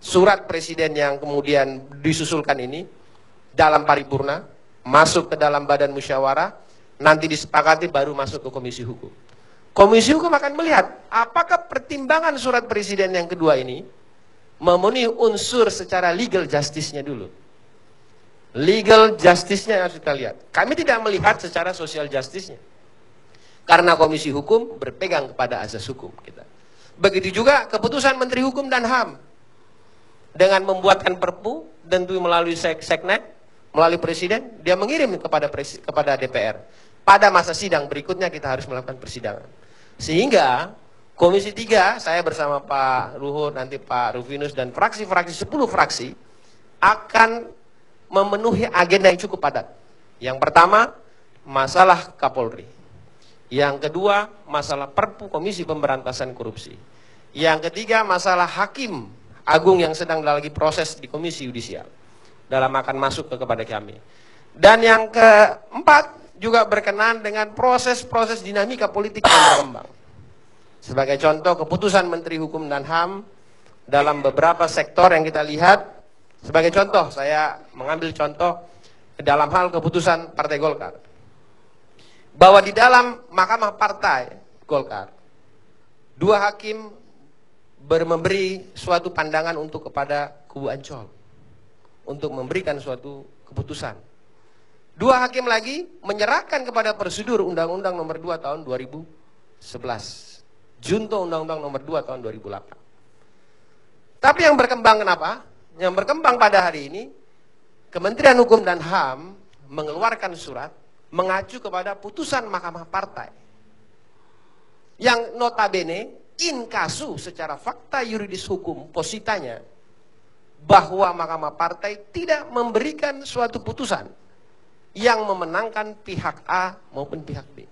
S5: surat Presiden yang kemudian disusulkan ini dalam paripurna, masuk ke dalam badan musyawarah, nanti disepakati baru masuk ke Komisi Hukum. Komisi Hukum akan melihat apakah pertimbangan surat Presiden yang kedua ini memenuhi unsur secara legal justice-nya dulu. Legal justice-nya harus kita lihat. Kami tidak melihat secara social justice-nya. Karena Komisi Hukum berpegang kepada azas hukum kita. Begitu juga keputusan Menteri Hukum dan HAM. Dengan membuatkan perpu, tentu melalui Seknek, melalui Presiden, dia mengirim kepada DPR. Pada masa sidang berikutnya kita harus melakukan persidangan. Sehingga Komisi 3, saya bersama Pak Ruhut, nanti Pak Rufinus, dan fraksi-fraksi, 10 fraksi, akan memenuhi agenda yang cukup padat. Yang pertama, masalah Kapolri. Yang kedua, masalah Perpu Komisi Pemberantasan Korupsi. Yang ketiga, masalah Hakim Agung yang sedang lagi proses di Komisi Yudisial. Dalam akan masuk kepada kami. Dan yang keempat, juga berkenaan dengan proses-proses dinamika politik yang berkembang. Sebagai contoh, keputusan Menteri Hukum dan HAM dalam beberapa sektor yang kita lihat. Sebagai contoh, saya mengambil contoh dalam hal keputusan Partai Golkar. Bahwa di dalam Mahkamah Partai Golkar, 2 hakim memberi suatu pandangan untuk kepada kubu Ancol. Untuk memberikan suatu keputusan. 2 hakim lagi menyerahkan kepada prosedur Undang-Undang nomor 2 tahun 2011. Junto Undang-Undang nomor 2 tahun 2008. Tapi yang berkembang kenapa? Yang berkembang pada hari ini, Kementerian Hukum dan HAM mengeluarkan surat mengacu kepada putusan Mahkamah Partai yang notabene in kasu secara fakta yuridis hukum positanya bahwa Mahkamah Partai tidak memberikan suatu putusan yang memenangkan pihak A maupun pihak B.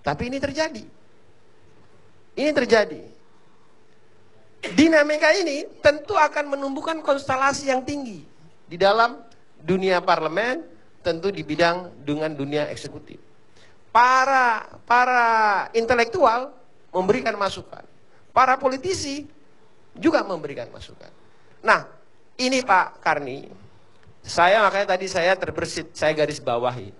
S5: Tapi ini terjadi. Ini terjadi. Dinamika ini tentu akan menumbuhkan konstelasi yang tinggi di dalam dunia parlemen, tentu di bidang dengan dunia eksekutif. Para intelektual memberikan masukan. Para politisi juga memberikan masukan. Nah, ini Pak Karni, makanya tadi saya terbersit, saya garis bawahi.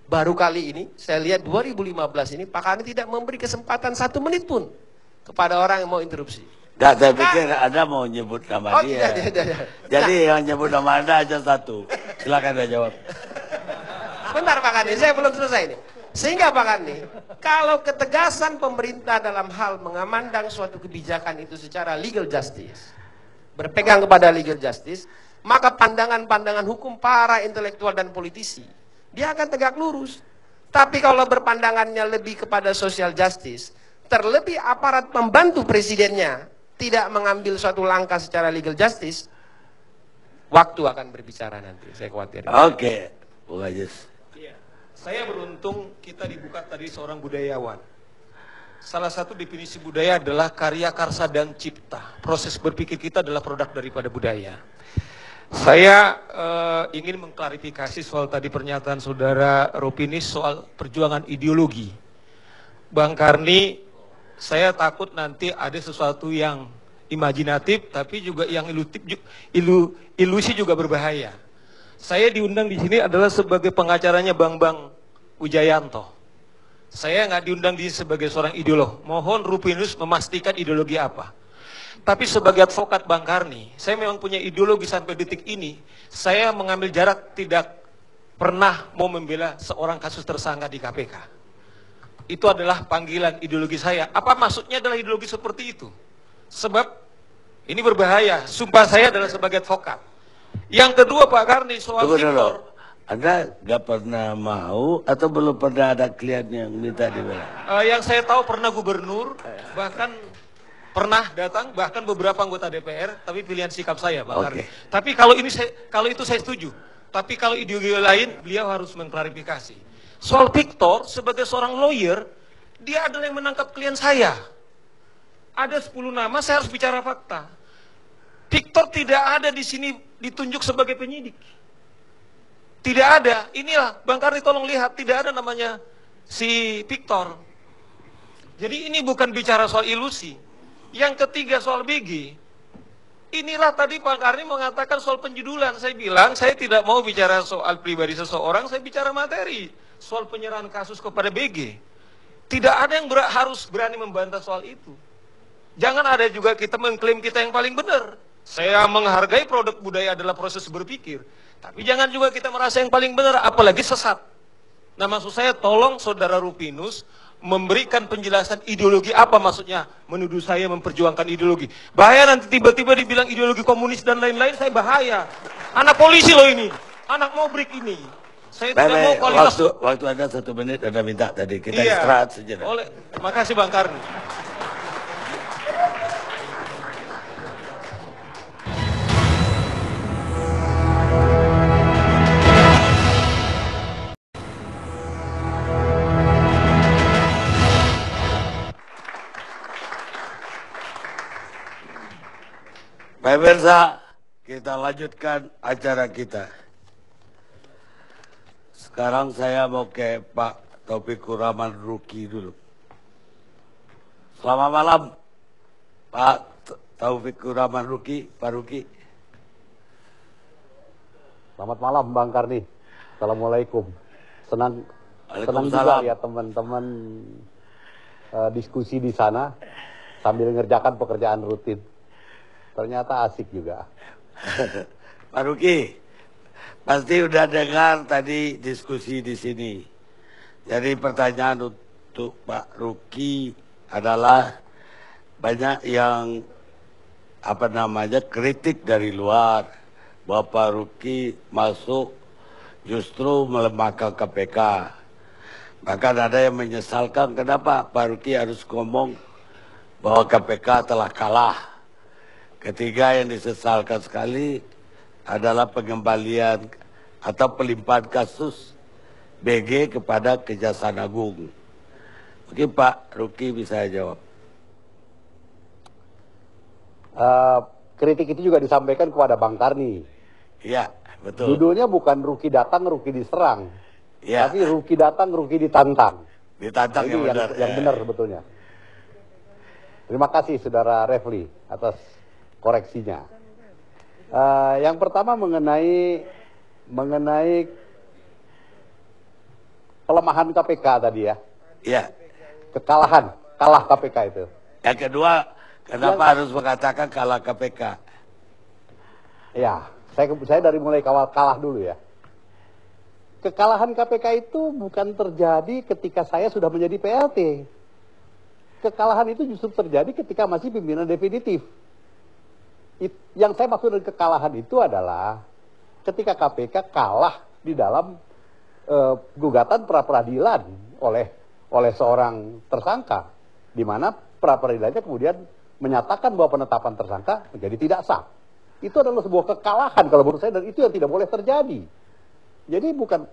S5: Baru kali ini, saya lihat 2015 ini, Pak Karni tidak memberi kesempatan 1 menit pun kepada orang yang mau interupsi.
S1: Nggak, saya pikir Anda mau nyebut nama dia.
S5: Tidak.
S1: Jadi yang nyebut nama Anda aja 1. Silakan Anda jawab.
S5: Bentar Pak Karni, saya belum selesai ini. Sehingga Pak Karni, kalau ketegasan pemerintah dalam hal mengamandang suatu kebijakan itu secara legal justice, berpegang kepada legal justice, maka pandangan-pandangan hukum para intelektual dan politisi, dia akan tegak lurus. Tapi kalau berpandangannya lebih kepada social justice, terlebih aparat pembantu presidennya tidak mengambil suatu langkah secara legal justice, waktu akan berbicara nanti, saya khawatir.
S1: Oke, Bung Ajis.
S6: Iya. Saya beruntung kita dibuka tadi seorang budayawan. Salah satu definisi budaya adalah karya, karsa, dan cipta. Proses berpikir kita adalah produk daripada budaya. Saya ingin mengklarifikasi soal tadi pernyataan saudara Rupinis soal perjuangan ideologi. Bang Karni, saya takut nanti ada sesuatu yang imajinatif, tapi juga yang ilusi juga berbahaya. Saya diundang di sini adalah sebagai pengacaranya Bang Wijayanto. Saya nggak diundang di sini sebagai seorang ideolog. Mohon Rufinus memastikan ideologi apa. Tapi sebagai advokat Bang Karni, saya memang punya ideologi sampai detik ini. Saya mengambil jarak, tidak pernah mau membela seorang kasus tersangka di KPK. Itu adalah panggilan ideologi saya. Apa maksudnya adalah ideologi seperti itu? Sebab ini berbahaya. Sumpah saya adalah sebagai advokat. Yang kedua Pak Karni soal Victor.
S1: Anda nggak pernah mau atau belum pernah ada klien yang minta dibela?
S6: Yang saya tahu pernah gubernur, bahkan pernah datang, bahkan beberapa anggota DPR, tapi pilihan sikap saya Pak Karni. Tapi kalau itu saya setuju. Tapi kalau ideologi lain, beliau harus mengklarifikasi. Soal Victor, sebagai seorang lawyer, dia adalah yang menangkap klien saya. Ada 10 nama, saya harus bicara fakta. Victor tidak ada di sini ditunjuk sebagai penyidik. Tidak ada. Inilah, Bang Karni tolong lihat, tidak ada namanya si Victor. Jadi ini bukan bicara soal ilusi. Yang ketiga soal BG. Inilah tadi Pak Karni mengatakan soal penjudulan. Saya bilang, saya tidak mau bicara soal pribadi seseorang, saya bicara materi. Soal penyerahan kasus kepada BG. Tidak ada yang harus berani membantah soal itu. Jangan ada juga kita mengklaim kita yang paling benar. Saya menghargai produk budaya adalah proses berpikir. Tapi jangan juga kita merasa yang paling benar, apalagi sesat. Nah maksud saya tolong saudara Rufinus memberikan penjelasan ideologi apa maksudnya menuduh saya memperjuangkan ideologi. Bahaya nanti tiba-tiba dibilang ideologi komunis dan lain-lain, saya bahaya. Anak polisi loh ini, anak mobrik ini. Saya tidak mau kualitas.
S1: Waktu Anda 1 menit Anda minta tadi, kita istirahat sejenak.
S6: Terima kasih Bang Karni.
S1: Pemirsa, kita lanjutkan acara kita. Sekarang saya mau ke Pak Taufikur Rahman Ruki dulu. Selamat malam, Pak Taufikur Rahman Ruki, Pak Ruki.
S7: Selamat malam Bang Karni. Assalamualaikum. Senang juga lihat teman-teman diskusi di sana sambil ngerjakan pekerjaan rutin. Ternyata asik juga.
S1: Pak Ruki, pasti udah dengar tadi diskusi di sini. Jadi pertanyaan untuk Pak Ruki adalah banyak yang kritik dari luar bahwa Pak Ruki masuk justru melemahkan KPK. Bahkan ada yang menyesalkan kenapa Pak Ruki harus ngomong bahwa KPK telah kalah. Ketiga yang disesalkan sekali adalah pengembalian atau pelimpahan kasus BG kepada Kejaksaan Agung. Mungkin Pak Ruki bisa jawab.
S7: Kritik itu juga disampaikan kepada Bang Karni.
S1: Iya, betul.
S7: Judulnya bukan Ruki datang, Ruki diserang.
S1: Ya.
S7: Tapi Ruki datang, Ruki ditantang.
S1: Ditantang
S7: yang benar. Yang benar sebetulnya. Terima kasih Saudara Refli atas koreksinya. Yang pertama mengenai pelemahan KPK tadi ya.
S1: Iya.
S7: Kalah KPK itu.
S1: Yang kedua, kenapa harus mengatakan kalah KPK?
S7: Ya, saya dari mulai kalah dulu ya. Kekalahan KPK itu bukan terjadi ketika saya sudah menjadi PLT. Kekalahan itu justru terjadi ketika masih pimpinan definitif. Yang saya maksud dari kekalahan itu adalah ketika KPK kalah di dalam gugatan pra-peradilan oleh seorang tersangka, di mana pra-peradilannya kemudian menyatakan bahwa penetapan tersangka menjadi tidak sah. Itu adalah sebuah kekalahan kalau menurut saya, dan itu yang tidak boleh terjadi. Jadi bukan,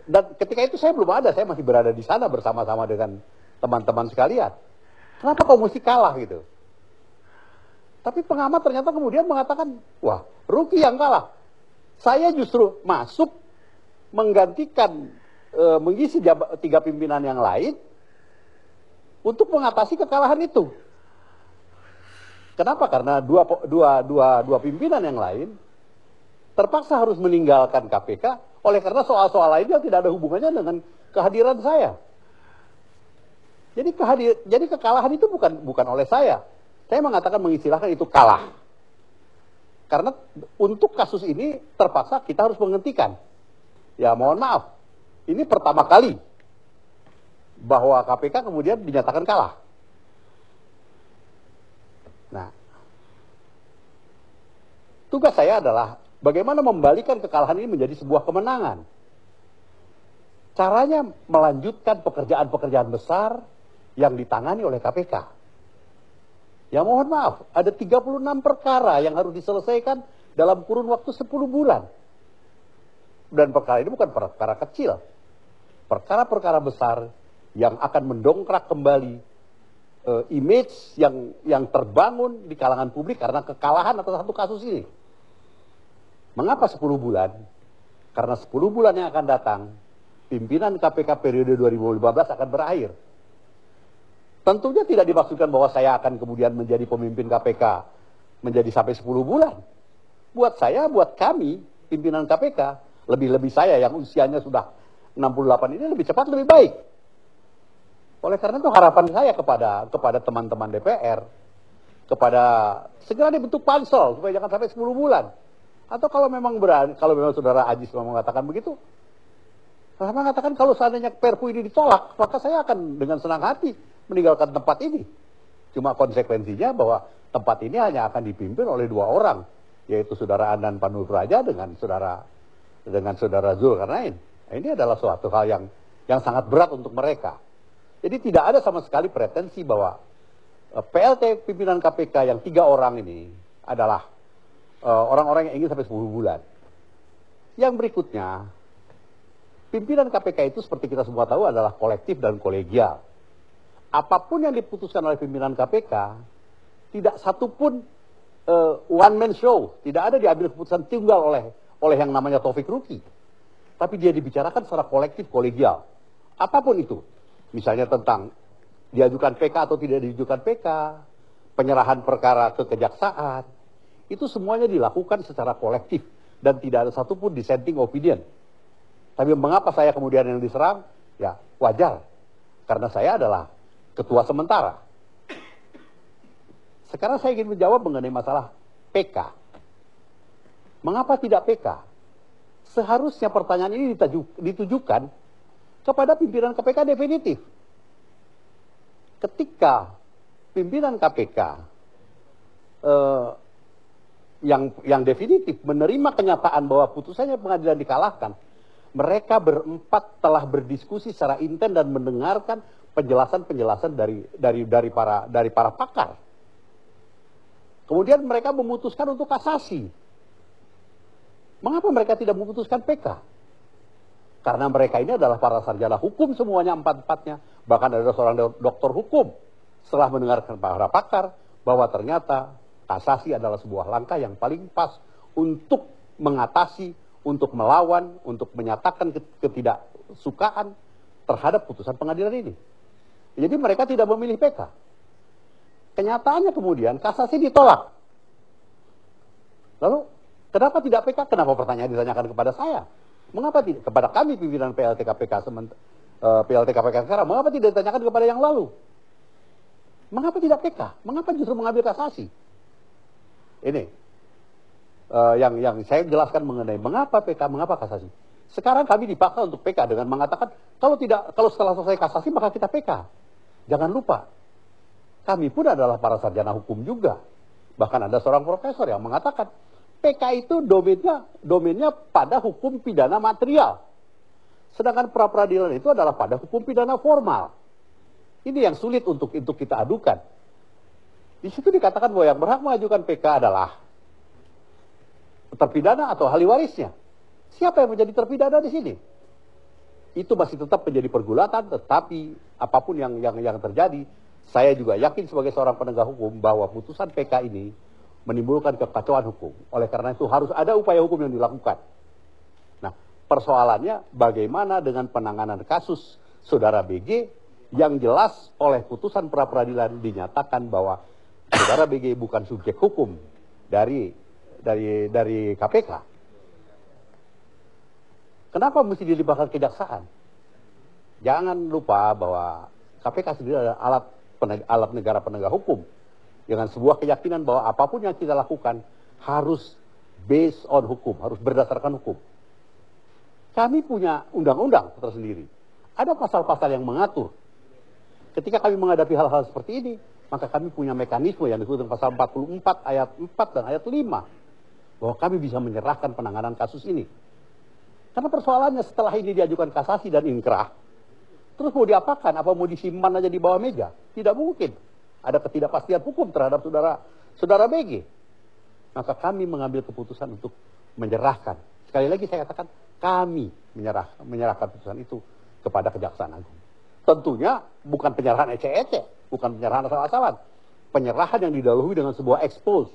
S7: dan ketika itu saya belum ada, saya masih berada di sana bersama-sama dengan teman-teman sekalian. Kenapa kau mesti kalah gitu? Tapi pengamat ternyata kemudian mengatakan, wah, Ruki yang kalah. Saya justru masuk menggantikan, mengisi tiga pimpinan yang lain untuk mengatasi kekalahan itu. Kenapa? Karena dua pimpinan yang lain terpaksa harus meninggalkan KPK oleh karena soal-soal lain yang tidak ada hubungannya dengan kehadiran saya. Jadi kekalahan itu bukan oleh saya. Saya mengatakan mengistilahkan itu kalah. Karena untuk kasus ini terpaksa kita harus menghentikan. Ya mohon maaf, ini pertama kali bahwa KPK kemudian dinyatakan kalah. Nah, tugas saya adalah bagaimana membalikan kekalahan ini menjadi sebuah kemenangan. Caranya melanjutkan pekerjaan-pekerjaan besar yang ditangani oleh KPK. Ya mohon maaf, ada 36 perkara yang harus diselesaikan dalam kurun waktu 10 bulan. Dan perkara ini bukan perkara kecil. Perkara-perkara besar yang akan mendongkrak kembali image yang terbangun di kalangan publik karena kekalahan atas satu kasus ini. Mengapa 10 bulan? Karena 10 bulan yang akan datang, pimpinan KPK periode 2015 akan berakhir. Tentunya tidak dimaksudkan bahwa saya akan kemudian menjadi pemimpin KPK menjadi sampai 10 bulan. Buat saya, buat kami, pimpinan KPK, lebih-lebih saya yang usianya sudah 68 ini lebih cepat, lebih baik. Oleh karena itu harapan saya kepada teman-teman DPR, kepada segera dibentuk pansel supaya jangan sampai 10 bulan. Atau kalau memang berani, kalau memang Saudara Ajis mengatakan begitu, saya mengatakan kalau seandainya Perpu ini ditolak, maka saya akan dengan senang hati meninggalkan tempat ini. Cuma konsekuensinya bahwa tempat ini hanya akan dipimpin oleh 2 orang, yaitu Saudara Andan Panurpraja dengan Saudara Zulkarnain. Nah, ini adalah suatu hal yang sangat berat untuk mereka. Jadi tidak ada sama sekali pretensi bahwa PLT pimpinan KPK yang 3 orang ini adalah orang-orang yang ingin sampai 10 bulan. Yang berikutnya, pimpinan KPK itu seperti kita semua tahu adalah kolektif dan kolegial. Apapun yang diputuskan oleh pimpinan KPK, tidak satupun one man show, tidak ada diambil keputusan tunggal oleh yang namanya Taufik Ruki. Tapi dia dibicarakan secara kolektif kolegial. Apapun itu. Misalnya tentang diajukan PK atau tidak diajukan PK, penyerahan perkara ke kejaksaan, itu semuanya dilakukan secara kolektif dan tidak ada satupun dissenting opinion. Tapi mengapa saya kemudian yang diserang? Ya wajar, karena saya adalah ketua sementara. Sekarang saya ingin menjawab mengenai masalah PK. Mengapa tidak PK? Seharusnya pertanyaan ini ditujukan kepada pimpinan KPK definitif. Ketika pimpinan KPK yang definitif menerima kenyataan bahwa putusannya pengadilan dikalahkan, mereka berempat telah berdiskusi secara intens dan mendengarkan penjelasan-penjelasan dari para pakar. Kemudian mereka memutuskan untuk kasasi. Mengapa mereka tidak memutuskan PK? Karena mereka ini adalah para sarjana hukum semuanya, empat-empatnya. Bahkan ada seorang doktor hukum. Setelah mendengarkan para pakar, bahwa ternyata kasasi adalah sebuah langkah yang paling pas untuk mengatasi, untuk melawan, untuk menyatakan ketidaksukaan terhadap putusan pengadilan ini. Jadi mereka tidak memilih PK. Kenyataannya kemudian kasasi ditolak. Lalu kenapa tidak PK? Kenapa pertanyaan ditanyakan kepada saya? Mengapa tidak kepada kami pimpinan PLT KPK sekarang? Mengapa tidak ditanyakan kepada yang lalu? Mengapa tidak PK? Mengapa justru mengambil kasasi? Ini yang saya jelaskan mengenai mengapa PK, mengapa kasasi. Sekarang kami dipaksa untuk PK dengan mengatakan kalau setelah selesai kasasi maka kita PK. Jangan lupa, kami pun adalah para sarjana hukum juga. Bahkan ada seorang profesor yang mengatakan PK itu domainnya pada hukum pidana material. Sedangkan pra-peradilan itu adalah pada hukum pidana formal. Ini yang sulit untuk kita adukan. Di situ dikatakan bahwa yang berhak mengajukan PK adalah terpidana atau ahli warisnya. Siapa yang menjadi terpidana di sini? Itu masih tetap menjadi pergulatan, tetapi apapun yang terjadi, saya juga yakin sebagai seorang penegak hukum bahwa putusan PK ini menimbulkan kekacauan hukum. Oleh karena itu harus ada upaya hukum yang dilakukan. Nah, persoalannya bagaimana dengan penanganan kasus saudara BG yang jelas oleh putusan pra-peradilan dinyatakan bahwa saudara BG bukan subjek hukum dari KPK. Kenapa mesti dilibatkan kejaksaan? Jangan lupa bahwa KPK sendiri adalah alat negara penegak hukum dengan sebuah keyakinan bahwa apapun yang kita lakukan harus based on hukum, harus berdasarkan hukum. Kami punya undang-undang tersendiri. Ada pasal-pasal yang mengatur. Ketika kami menghadapi hal-hal seperti ini, maka kami punya mekanisme yang disebut pasal 44 ayat 4 dan ayat 5. Bahwa kami bisa menyerahkan penanganan kasus ini. Karena persoalannya setelah ini diajukan kasasi dan inkrah, terus mau diapakan? Apa mau disimpan aja di bawah meja? Tidak mungkin. Ada ketidakpastian hukum terhadap saudara BG. Maka kami mengambil keputusan untuk menyerahkan. Sekali lagi saya katakan, kami menyerahkan putusan itu kepada Kejaksaan Agung. Tentunya bukan penyerahan ecek-ecek, bukan penyerahan asal-asalan. Penyerahan yang didahului dengan sebuah expose.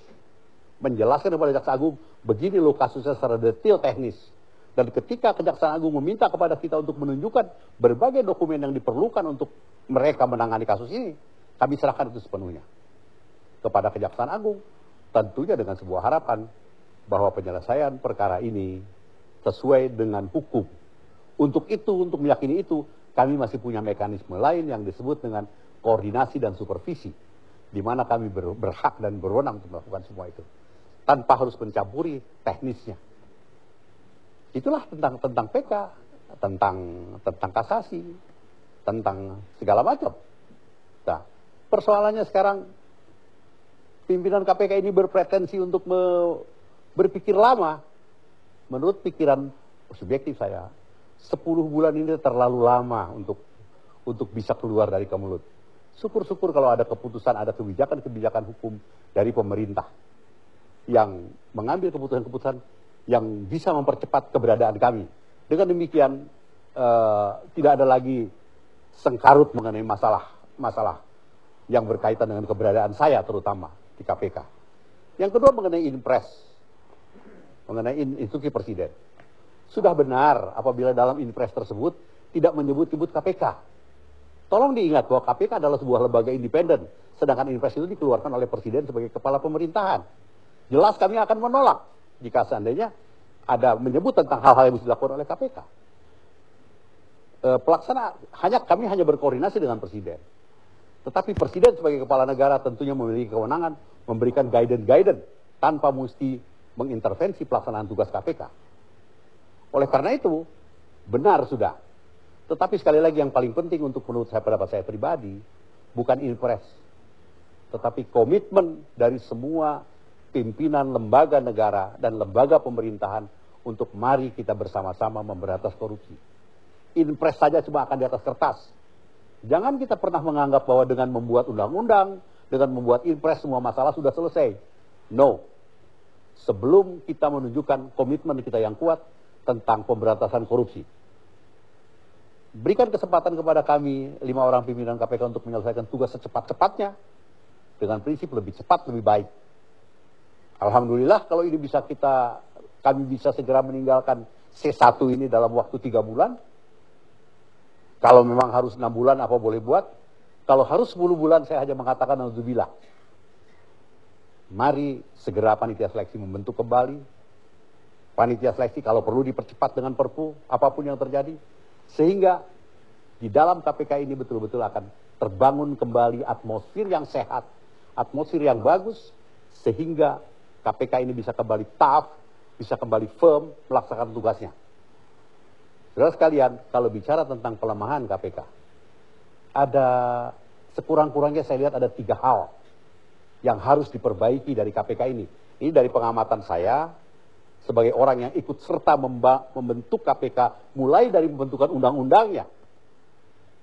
S7: Menjelaskan kepada Jaksa Agung, begini loh kasusnya secara detail teknis. Dan ketika Kejaksaan Agung meminta kepada kita untuk menunjukkan berbagai dokumen yang diperlukan untuk mereka menangani kasus ini, kami serahkan itu sepenuhnya kepada Kejaksaan Agung. Tentunya dengan sebuah harapan bahwa penyelesaian perkara ini sesuai dengan hukum. Untuk itu, untuk meyakini itu, kami masih punya mekanisme lain yang disebut dengan koordinasi dan supervisi, di mana kami berhak dan berwenang untuk melakukan semua itu, tanpa harus mencampuri teknisnya. Itulah tentang PK, tentang kasasi, tentang segala macam. Nah, persoalannya sekarang pimpinan KPK ini berpretensi untuk berpikir lama. Menurut pikiran subjektif saya, 10 bulan ini terlalu lama untuk bisa keluar dari kemulut. Syukur-syukur kalau ada keputusan, ada kebijakan-kebijakan hukum dari pemerintah yang mengambil keputusan-keputusan yang bisa mempercepat keberadaan kami. Dengan demikian tidak ada lagi sengkarut mengenai masalah yang berkaitan dengan keberadaan saya terutama di KPK. Yang kedua mengenai Inpres, mengenai instruksi Presiden. Sudah benar apabila dalam Inpres tersebut tidak menyebut-nyebut KPK. Tolong diingat bahwa KPK adalah sebuah lembaga independen, sedangkan Inpres itu dikeluarkan oleh Presiden sebagai kepala pemerintahan. Jelas kami akan menolak jika seandainya ada menyebut tentang hal-hal yang harus dilakukan oleh KPK. Kami hanya berkoordinasi dengan Presiden. Tetapi Presiden sebagai kepala negara tentunya memiliki kewenangan memberikan guidance tanpa mesti mengintervensi pelaksanaan tugas KPK. Oleh karena itu, benar sudah. Tetapi sekali lagi yang paling penting untuk menurut saya, pendapat saya pribadi, bukan Inpres, tetapi komitmen dari semua pimpinan lembaga negara dan lembaga pemerintahan untuk mari kita bersama-sama memberantas korupsi. Inpres saja cuma akan di atas kertas. Jangan kita pernah menganggap bahwa dengan membuat undang-undang, dengan membuat inpres semua masalah sudah selesai. No. Sebelum kita menunjukkan komitmen kita yang kuat tentang pemberantasan korupsi. Berikan kesempatan kepada kami 5 orang pimpinan KPK untuk menyelesaikan tugas secepat-cepatnya dengan prinsip lebih cepat lebih baik. Alhamdulillah kalau ini bisa kami bisa segera meninggalkan C1 ini dalam waktu 3 bulan. Kalau memang harus 6 bulan apa boleh buat. Kalau harus 10 bulan saya hanya mengatakan alhamdulillah. Mari segera panitia seleksi membentuk kembali. Panitia seleksi kalau perlu dipercepat dengan perpu apapun yang terjadi. Sehingga di dalam KPK ini betul-betul akan terbangun kembali atmosfer yang sehat, atmosfer yang bagus, sehingga KPK ini bisa kembali tough, bisa kembali firm melaksanakan tugasnya. Saudara sekalian, kalau bicara tentang pelemahan KPK, ada sekurang-kurangnya saya lihat ada 3 hal yang harus diperbaiki dari KPK ini. Ini dari pengamatan saya, sebagai orang yang ikut serta membentuk KPK mulai dari pembentukan undang-undangnya.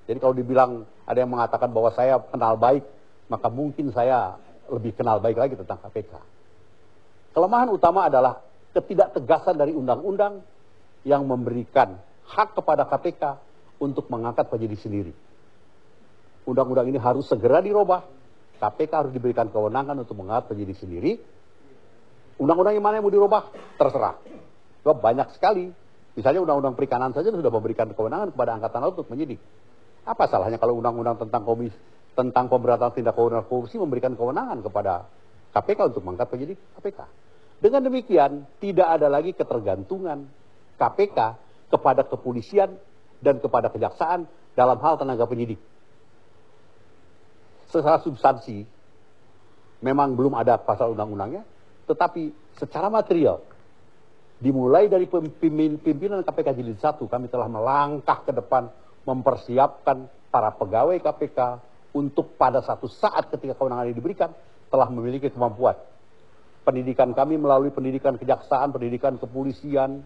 S7: Jadi kalau dibilang ada yang mengatakan bahwa saya kenal baik, maka mungkin saya lebih kenal baik lagi tentang KPK. Kelemahan utama adalah ketidaktegasan dari undang-undang yang memberikan hak kepada KPK untuk mengangkat penyidik sendiri. Undang-undang ini harus segera dirubah. KPK harus diberikan kewenangan untuk mengangkat penyidik sendiri. Undang-undang yang mana yang mau dirubah? Terserah. Sebab banyak sekali. Misalnya undang-undang perikanan saja sudah memberikan kewenangan kepada Angkatan Laut untuk menyidik. Apa salahnya kalau undang-undang tentang pemberantasan tindak pidana korupsi memberikan kewenangan kepada KPK untuk mengangkat penyidik KPK. Dengan demikian, tidak ada lagi ketergantungan KPK kepada kepolisian dan kepada kejaksaan dalam hal tenaga penyidik. Secara substansi, memang belum ada pasal undang-undangnya, tetapi secara material, dimulai dari pimpinan KPK Jilid 1, kami telah melangkah ke depan mempersiapkan para pegawai KPK untuk pada satu saat ketika kewenangan ini diberikan, telah memiliki kemampuan. Pendidikan kami melalui pendidikan kejaksaan, pendidikan kepolisian,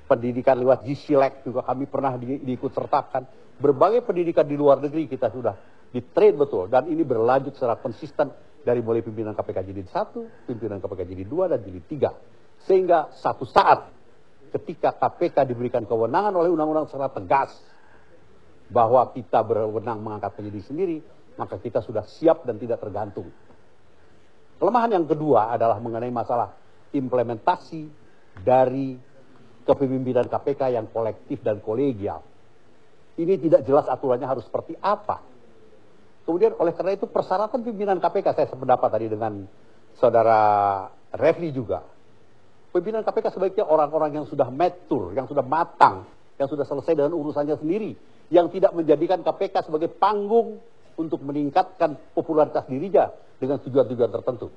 S7: pendidikan lewat G-Select juga kami pernah diikut sertakan. Berbagai pendidikan di luar negeri kita sudah di-train betul. Dan ini berlanjut secara konsisten dari mulai pimpinan KPK Jilid 1, pimpinan KPK Jilid 2, dan Jilid 3. Sehingga satu saat ketika KPK diberikan kewenangan oleh undang-undang secara tegas bahwa kita berwenang mengangkat penyidik sendiri, maka kita sudah siap dan tidak tergantung. Kelemahan yang kedua adalah mengenai masalah implementasi dari kepemimpinan KPK yang kolektif dan kolegial. Ini tidak jelas aturannya harus seperti apa. Kemudian oleh karena itu persyaratan pimpinan KPK, saya sependapat tadi dengan saudara Refli juga. Pimpinan KPK sebaiknya orang-orang yang sudah mature, yang sudah matang, yang sudah selesai dengan urusannya sendiri, yang tidak menjadikan KPK sebagai panggung untuk meningkatkan popularitas dirinya dengan tujuan-tujuan tertentu.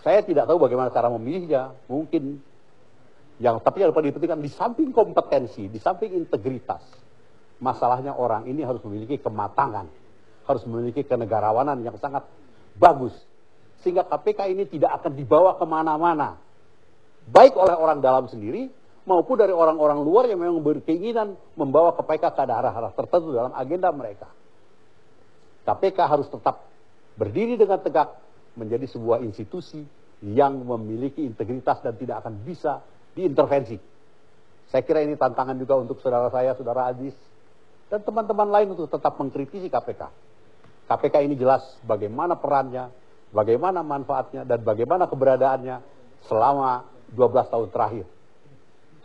S7: Saya tidak tahu bagaimana cara memilihnya, mungkin tapi yang paling dipentingkan di samping kompetensi, di samping integritas, masalahnya orang ini harus memiliki kematangan, harus memiliki kenegarawanan yang sangat bagus, sehingga KPK ini tidak akan dibawa kemana-mana, baik oleh orang dalam sendiri, maupun dari orang-orang luar yang memang berkeinginan membawa KPK ke arah-arah tertentu dalam agenda mereka. KPK harus tetap berdiri dengan tegak, menjadi sebuah institusi yang memiliki integritas dan tidak akan bisa diintervensi. Saya kira ini tantangan juga untuk saudara saya, saudara Aziz, dan teman-teman lain untuk tetap mengkritisi KPK. KPK ini jelas bagaimana perannya, bagaimana manfaatnya, dan bagaimana keberadaannya selama 12 tahun terakhir.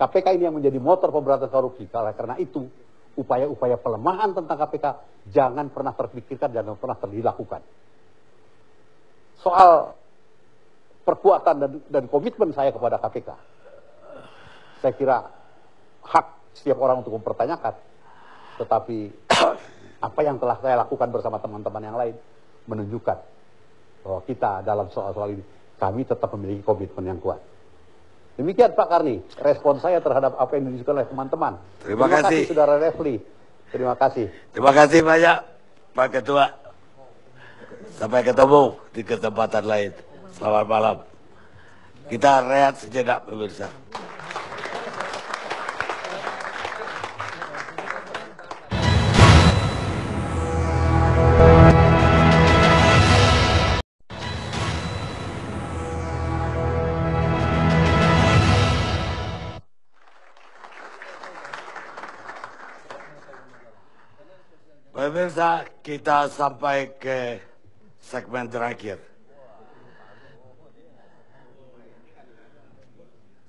S7: KPK ini yang menjadi motor pemberantasan korupsi. Karena itu, upaya-upaya pelemahan tentang KPK jangan pernah terpikirkan, jangan pernah dilakukan. Soal perkuatan dan komitmen saya kepada KPK, saya kira hak setiap orang untuk mempertanyakan. Tetapi apa yang telah saya lakukan bersama teman-teman yang lain menunjukkan bahwa kita dalam soal-soal ini, kami tetap memiliki komitmen yang kuat. Demikian Pak Karni, respon saya terhadap apa yang dilakukan oleh teman-teman.
S1: Terima kasih
S7: Saudara Refli. Terima kasih.
S1: Terima kasih banyak Pak Ketua. Sampai ketemu di kesempatan lain. Selamat malam. Kita rehat sejenak pemirsa. Pemirsa, kita sampai ke segmen terakhir.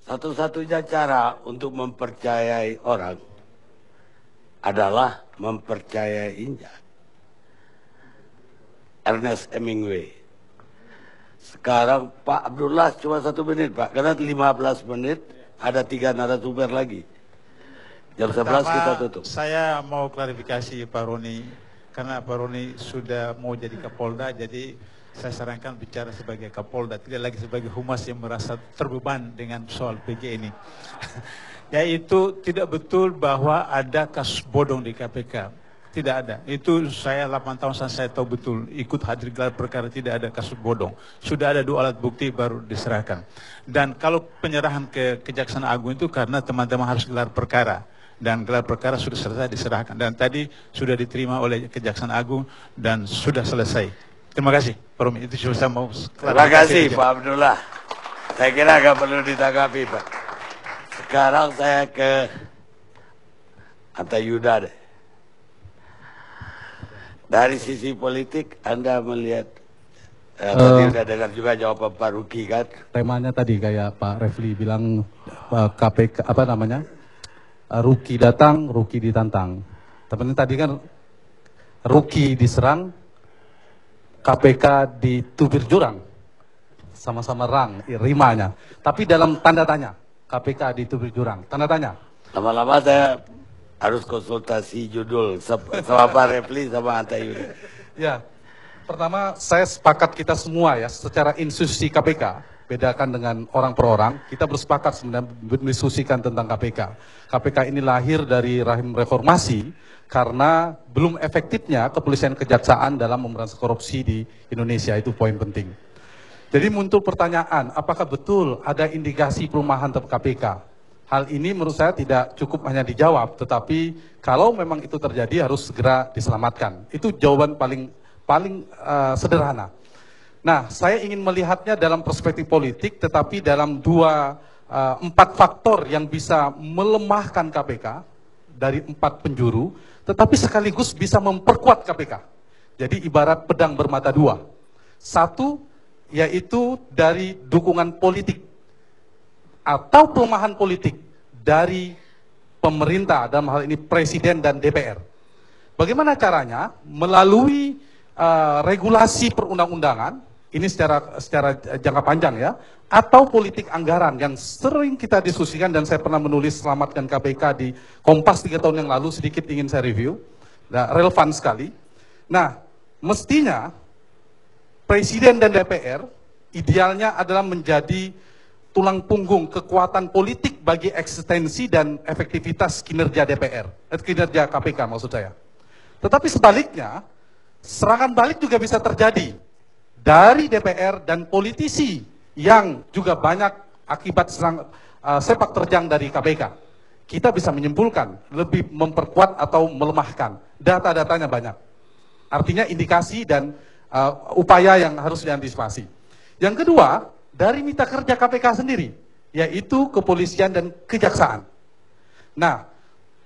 S1: Satu-satunya cara untuk mempercayai orang adalah mempercayainya. Ernest Hemingway. Sekarang Pak Abdullah cuma 1 menit, Pak. Karena 15 menit ada 3 narasumber lagi. Jam 11 kita tutup.
S8: Saya mau klarifikasi Pak Roni, karena Pak Roni sudah mau jadi Kapolda, jadi saya sarankan bicara sebagai Kapolda, tidak lagi sebagai humas yang merasa terbeban dengan soal PG ini. Yaitu tidak betul bahwa ada kasus bodong di KPK. Tidak ada. Itu saya 8 tahun saya tahu betul. Ikut hadir gelar perkara, tidak ada kasus bodong. Sudah ada 2 alat bukti baru diserahkan. Dan kalau penyerahan ke Kejaksaan Agung itu karena teman-teman harus gelar perkara. Dan gelar perkara sudah selesai diserahkan. Dan tadi sudah diterima oleh Kejaksaan Agung dan sudah selesai. Terima kasih, Pak Romi. Itu sudah saya mau.
S1: Terima kasih, Pak Abdullah. Saya kira agak perlu ditanggapi, Pak. Sekarang saya ke Anta Yuda deh. Dari sisi politik, Anda melihat, tadi udah dengar juga jawaban Pak Ruki kan?
S7: Temanya tadi kayak Pak Refli bilang KPK, apa namanya? Ruki datang, Ruki ditantang. Tapi tadi kan Ruki diserang, KPK ditubir jurang. Sama-sama rimanya. Tapi dalam tanda tanya, KPK ditubir jurang. Tanda tanya.
S1: Lama-lama saya harus konsultasi judul sama Pak Refli sama Anta Yuda.
S7: Ya, pertama saya sepakat kita semua ya, secara institusi KPK. Bedakan dengan orang per orang, kita bersepakat sebenarnya mendiskusikan tentang KPK. KPK ini lahir dari rahim reformasi karena belum efektifnya kepolisian kejaksaan dalam memberantas korupsi di Indonesia, itu poin penting. Jadi muncul pertanyaan, apakah betul ada indikasi perumahan terhadap KPK? Hal ini menurut saya tidak cukup hanya dijawab, tetapi kalau memang itu terjadi harus segera diselamatkan. Itu jawaban paling sederhana. Nah, saya ingin melihatnya dalam perspektif politik, tetapi dalam 4 faktor yang bisa melemahkan KPK dari 4 penjuru, tetapi sekaligus bisa memperkuat KPK. Jadi ibarat pedang bermata 2. 1, yaitu dari dukungan politik atau pelemahan politik dari pemerintah, dalam hal ini Presiden dan DPR. Bagaimana caranya? Melalui regulasi perundang-undangan, ini secara jangka panjang ya, atau politik anggaran yang sering kita diskusikan dan saya pernah menulis Selamatkan KPK di Kompas 3 tahun yang lalu, sedikit ingin saya review, nah, relevan sekali. Nah, mestinya Presiden dan DPR idealnya adalah menjadi tulang punggung kekuatan politik bagi eksistensi dan efektivitas kinerja DPR, kinerja KPK maksud saya. Tetapi sebaliknya, serangan balik juga bisa terjadi dari DPR dan politisi yang juga banyak akibat sepak terjang dari KPK. Kita bisa menyimpulkan lebih memperkuat atau melemahkan. Data-datanya banyak. Artinya indikasi dan upaya yang harus diantisipasi. Yang kedua, dari mitra kerja KPK sendiri, yaitu kepolisian dan kejaksaan. Nah,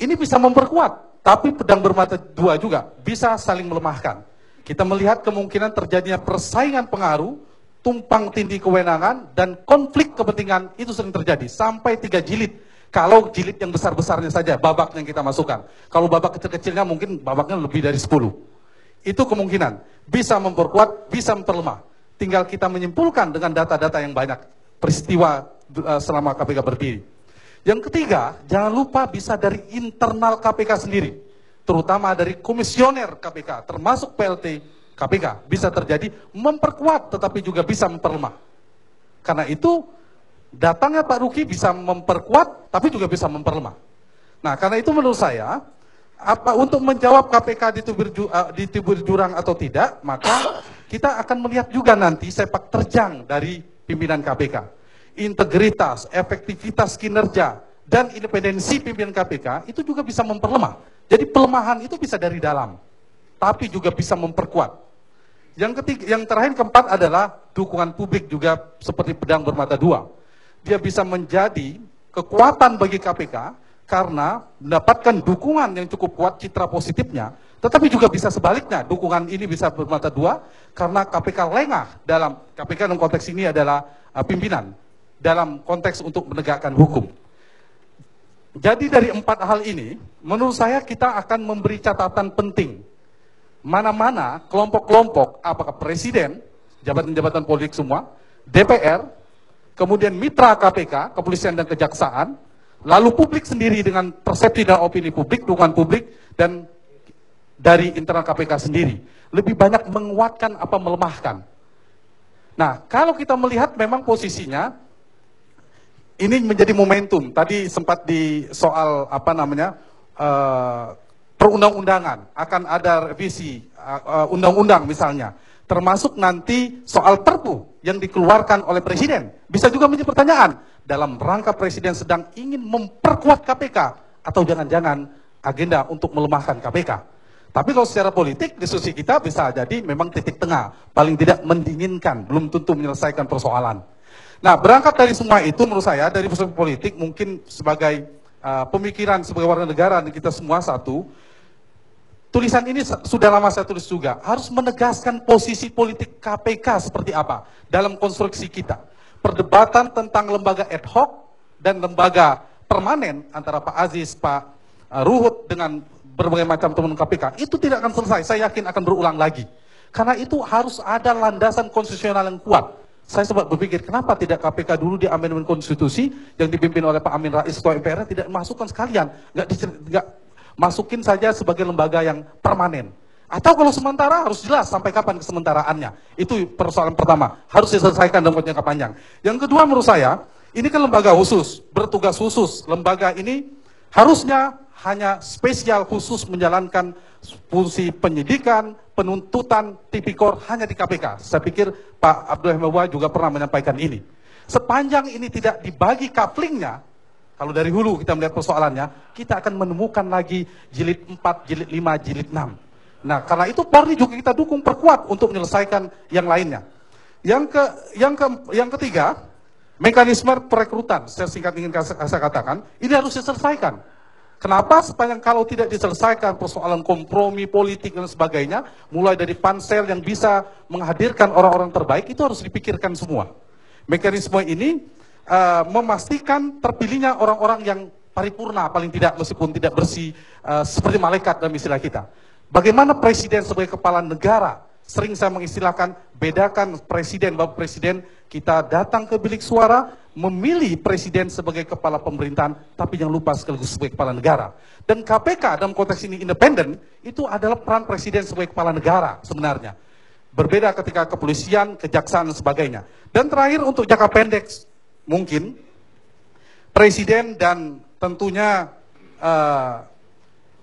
S7: ini bisa memperkuat, tapi pedang bermata 2 juga bisa saling melemahkan. Kita melihat kemungkinan terjadinya persaingan pengaruh, tumpang tindih kewenangan, dan konflik kepentingan itu sering terjadi. Sampai 3 jilid. Kalau jilid yang besar-besarnya saja, babak yang kita masukkan. Kalau babak kecil-kecilnya mungkin babaknya lebih dari 10. Itu kemungkinan. Bisa memperkuat, bisa memperlemah. Tinggal kita menyimpulkan dengan data-data yang banyak. Peristiwa selama KPK berdiri. Yang ketiga, jangan lupa bisa dari internal KPK sendiri. Terutama dari komisioner KPK, termasuk PLT KPK, bisa terjadi memperkuat tetapi juga bisa memperlemah. Karena itu datangnya Pak Ruki bisa memperkuat tapi juga bisa memperlemah. Nah, karena itu menurut saya untuk menjawab KPK ditubir jurang atau tidak, maka
S9: kita akan melihat juga nanti sepak terjang dari pimpinan KPK. Integritas, efektivitas kinerja, dan independensi pimpinan KPK itu juga bisa memperlemah. Jadi pelemahan itu bisa dari dalam, tapi juga bisa memperkuat. Yang ketiga, yang terakhir keempat adalah dukungan publik juga seperti pedang bermata dua. Dia bisa menjadi kekuatan bagi KPK karena mendapatkan dukungan yang cukup kuat, citra positifnya, tetapi juga bisa sebaliknya, dukungan ini bisa bermata dua karena KPK lengah dalam, KPK dalam konteks ini adalah pimpinan, dalam konteks untuk menegakkan hukum. Jadi dari 4 hal ini, menurut saya kita akan memberi catatan penting. Mana-mana kelompok-kelompok, apakah presiden, jabatan-jabatan politik semua, DPR, kemudian mitra KPK, kepolisian dan kejaksaan, lalu publik sendiri dengan persepsi dan opini publik, dukungan publik, dan dari internal KPK sendiri. Lebih banyak menguatkan apa melemahkan. Nah, kalau kita melihat memang posisinya, ini menjadi momentum. Tadi sempat di soal perundang-undangan, akan ada revisi undang-undang misalnya, termasuk nanti soal Perpu yang dikeluarkan oleh Presiden. Bisa juga menjadi pertanyaan, dalam rangka Presiden sedang ingin memperkuat KPK, atau jangan-jangan agenda untuk melemahkan KPK. Tapi kalau secara politik, diskusi kita bisa jadi memang titik tengah, paling tidak mendinginkan, belum tentu menyelesaikan persoalan. Nah, berangkat dari semua itu menurut saya, dari persoalan politik, mungkin sebagai pemikiran sebagai warga negara, dan kita semua satu, tulisan ini sudah lama saya tulis juga, harus menegaskan posisi politik KPK seperti apa dalam konstruksi kita. Perdebatan tentang lembaga ad hoc dan lembaga permanen antara Pak Aziz, Pak Ruhut dengan berbagai macam teman KPK, itu tidak akan selesai, saya yakin akan berulang lagi. Karena itu harus ada landasan konstitusional yang kuat. Saya sempat berpikir, kenapa tidak KPK dulu di amandemen konstitusi yang dipimpin oleh Pak Amin Rais, Ketua MPR, tidak masukkan sekalian, nggak masukin saja sebagai lembaga yang permanen. Atau kalau sementara harus jelas sampai kapan kesementaraannya. Itu persoalan pertama, harus diselesaikan dalam jangka panjang. Yang kedua menurut saya, ini kan lembaga khusus, bertugas khusus. Lembaga ini harusnya hanya spesial khusus menjalankan fungsi penyidikan, penuntutan, tipikor hanya di KPK. Saya pikir Pak Abdul Hamid juga pernah menyampaikan ini. Sepanjang ini tidak dibagi couplingnya, kalau dari hulu kita melihat persoalannya, kita akan menemukan lagi jilid 4, jilid 5, jilid 6. Nah, karena itu Polri juga kita dukung perkuat untuk menyelesaikan yang lainnya. Yang ketiga, mekanisme perekrutan, saya singkat ingin saya katakan, ini harus diselesaikan. Kenapa? Sepanjang kalau tidak diselesaikan persoalan kompromi politik dan sebagainya, mulai dari pansel yang bisa menghadirkan orang-orang terbaik, itu harus dipikirkan semua. Mekanisme ini memastikan terpilihnya orang-orang yang paripurna, paling tidak meskipun tidak bersih, seperti malaikat dalam istilah kita. Bagaimana presiden sebagai kepala negara, sering saya mengistilahkan, bedakan presiden, bapak presiden, kita datang ke bilik suara, memilih presiden sebagai kepala pemerintahan, tapi jangan lupa sekaligus sebagai kepala negara. Dan KPK dalam konteks ini independen, itu adalah peran presiden sebagai kepala negara sebenarnya. Berbeda ketika kepolisian, kejaksaan, dan sebagainya. Dan terakhir untuk jangka pendek, mungkin, presiden dan tentunya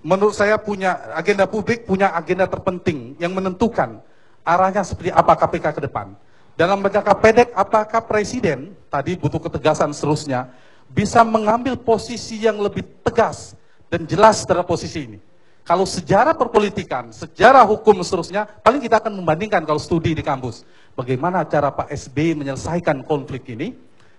S9: menurut saya punya agenda publik, punya agenda terpenting yang menentukan arahnya seperti apa KPK ke depan. Dalam jangka pendek, apakah presiden, tadi butuh ketegasan seterusnya, bisa mengambil posisi yang lebih tegas dan jelas terhadap posisi ini. Kalau sejarah perpolitikan, sejarah hukum seterusnya, paling kita akan membandingkan kalau studi di kampus. Bagaimana cara Pak SBY menyelesaikan konflik ini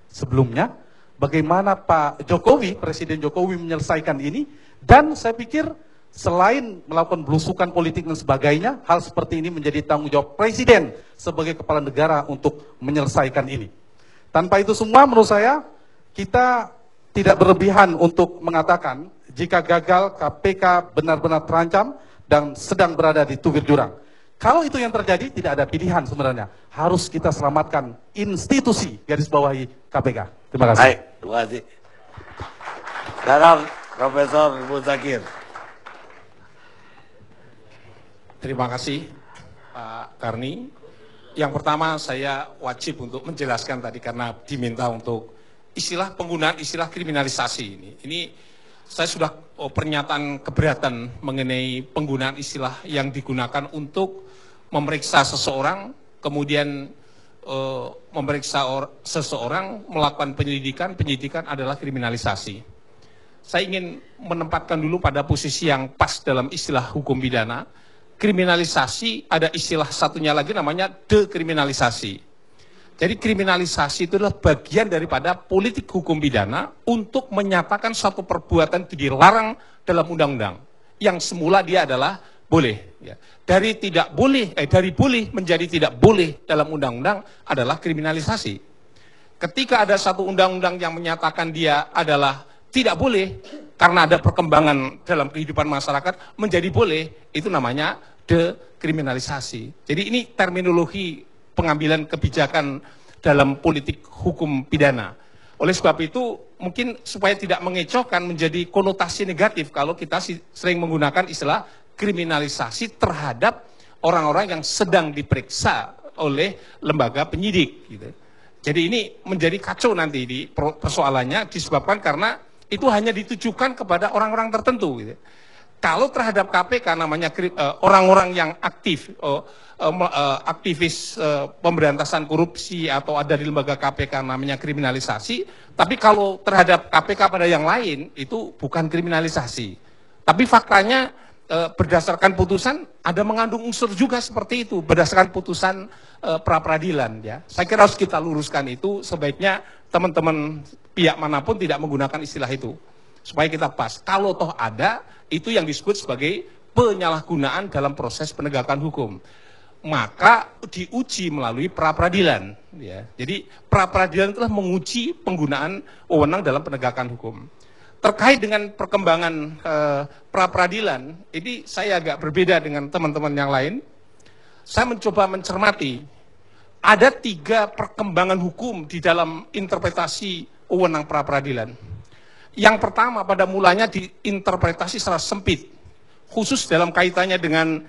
S9: sebelumnya, bagaimana Pak Jokowi, Presiden Jokowi menyelesaikan ini, dan saya pikir selain melakukan belusukan politik dan sebagainya, hal seperti ini menjadi tanggung jawab presiden sebagai kepala negara untuk menyelesaikan ini. Tanpa itu semua menurut saya, kita tidak berlebihan untuk mengatakan jika gagal KPK benar-benar terancam dan sedang berada di tubir jurang. Kalau itu yang terjadi, tidak ada pilihan sebenarnya. Harus kita selamatkan institusi garis bawahi KPK. Terima kasih.
S1: Baik, terima kasih. Sekarang Profesor Muzakir.
S6: Terima kasih Pak Karni. Yang pertama saya wajib untuk menjelaskan tadi karena diminta untuk penggunaan istilah kriminalisasi ini. Ini saya sudah pernyataan keberatan mengenai penggunaan istilah yang digunakan untuk memeriksa seseorang
S10: kemudian memeriksa seseorang, melakukan penyidikan adalah kriminalisasi. Saya ingin menempatkan dulu pada posisi yang pas dalam istilah hukum pidana. Kriminalisasi ada istilah satunya lagi namanya dekriminalisasi. Jadi kriminalisasi itu adalah bagian daripada politik hukum pidana untuk menyatakan suatu perbuatan itu dilarang dalam undang-undang. Yang semula dia adalah boleh. Ya. Dari boleh menjadi tidak boleh dalam undang-undang adalah kriminalisasi. Ketika ada satu undang-undang yang menyatakan dia adalah tidak boleh karena ada perkembangan dalam kehidupan masyarakat menjadi boleh, itu namanya dekriminalisasi. Jadi ini terminologi pengambilan kebijakan dalam politik hukum pidana. Oleh sebab itu, mungkin supaya tidak mengecohkan menjadi konotasi negatif kalau kita sering menggunakan istilah kriminalisasi terhadap orang-orang yang sedang diperiksa oleh lembaga penyidik. Gitu. Jadi ini menjadi kacau nanti di persoalannya disebabkan karena itu hanya ditujukan kepada orang-orang tertentu. Gitu. Kalau terhadap KPK namanya orang-orang yang aktif, aktivis pemberantasan korupsi atau ada di lembaga KPK namanya kriminalisasi, tapi kalau terhadap KPK pada yang lain itu bukan kriminalisasi. Tapi faktanya berdasarkan putusan ada mengandung unsur juga seperti itu berdasarkan putusan pra-peradilan ya. Saya kira harus kita luruskan itu, sebaiknya teman-teman pihak manapun tidak menggunakan istilah itu supaya kita pas. Kalau toh ada, itu yang disebut sebagai penyalahgunaan dalam proses penegakan hukum. Maka diuji melalui pra-peradilan ya. Jadi pra-peradilan telah menguji penggunaan wewenang dalam penegakan hukum. Terkait dengan perkembangan pra-peradilan, ini saya agak berbeda dengan teman-teman yang lain. Saya mencoba mencermati, ada 3 perkembangan hukum di dalam interpretasi wewenang pra-peradilan. Yang pertama pada mulanya diinterpretasi secara sempit, khusus dalam kaitannya dengan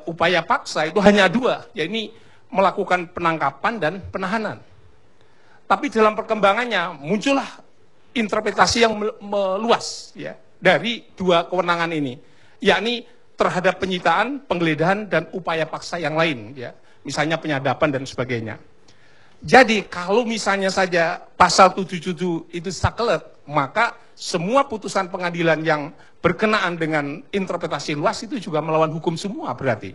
S10: upaya paksa itu hanya 2, yaitu melakukan penangkapan dan penahanan. Tapi dalam perkembangannya muncullah interpretasi yang meluas ya dari 2 kewenangan ini, yakni terhadap penyitaan, penggeledahan dan upaya paksa yang lain ya, misalnya penyadapan dan sebagainya. Jadi kalau misalnya saja pasal 77 itu sakelet, maka semua putusan pengadilan yang berkenaan dengan interpretasi luas itu juga melawan hukum semua berarti.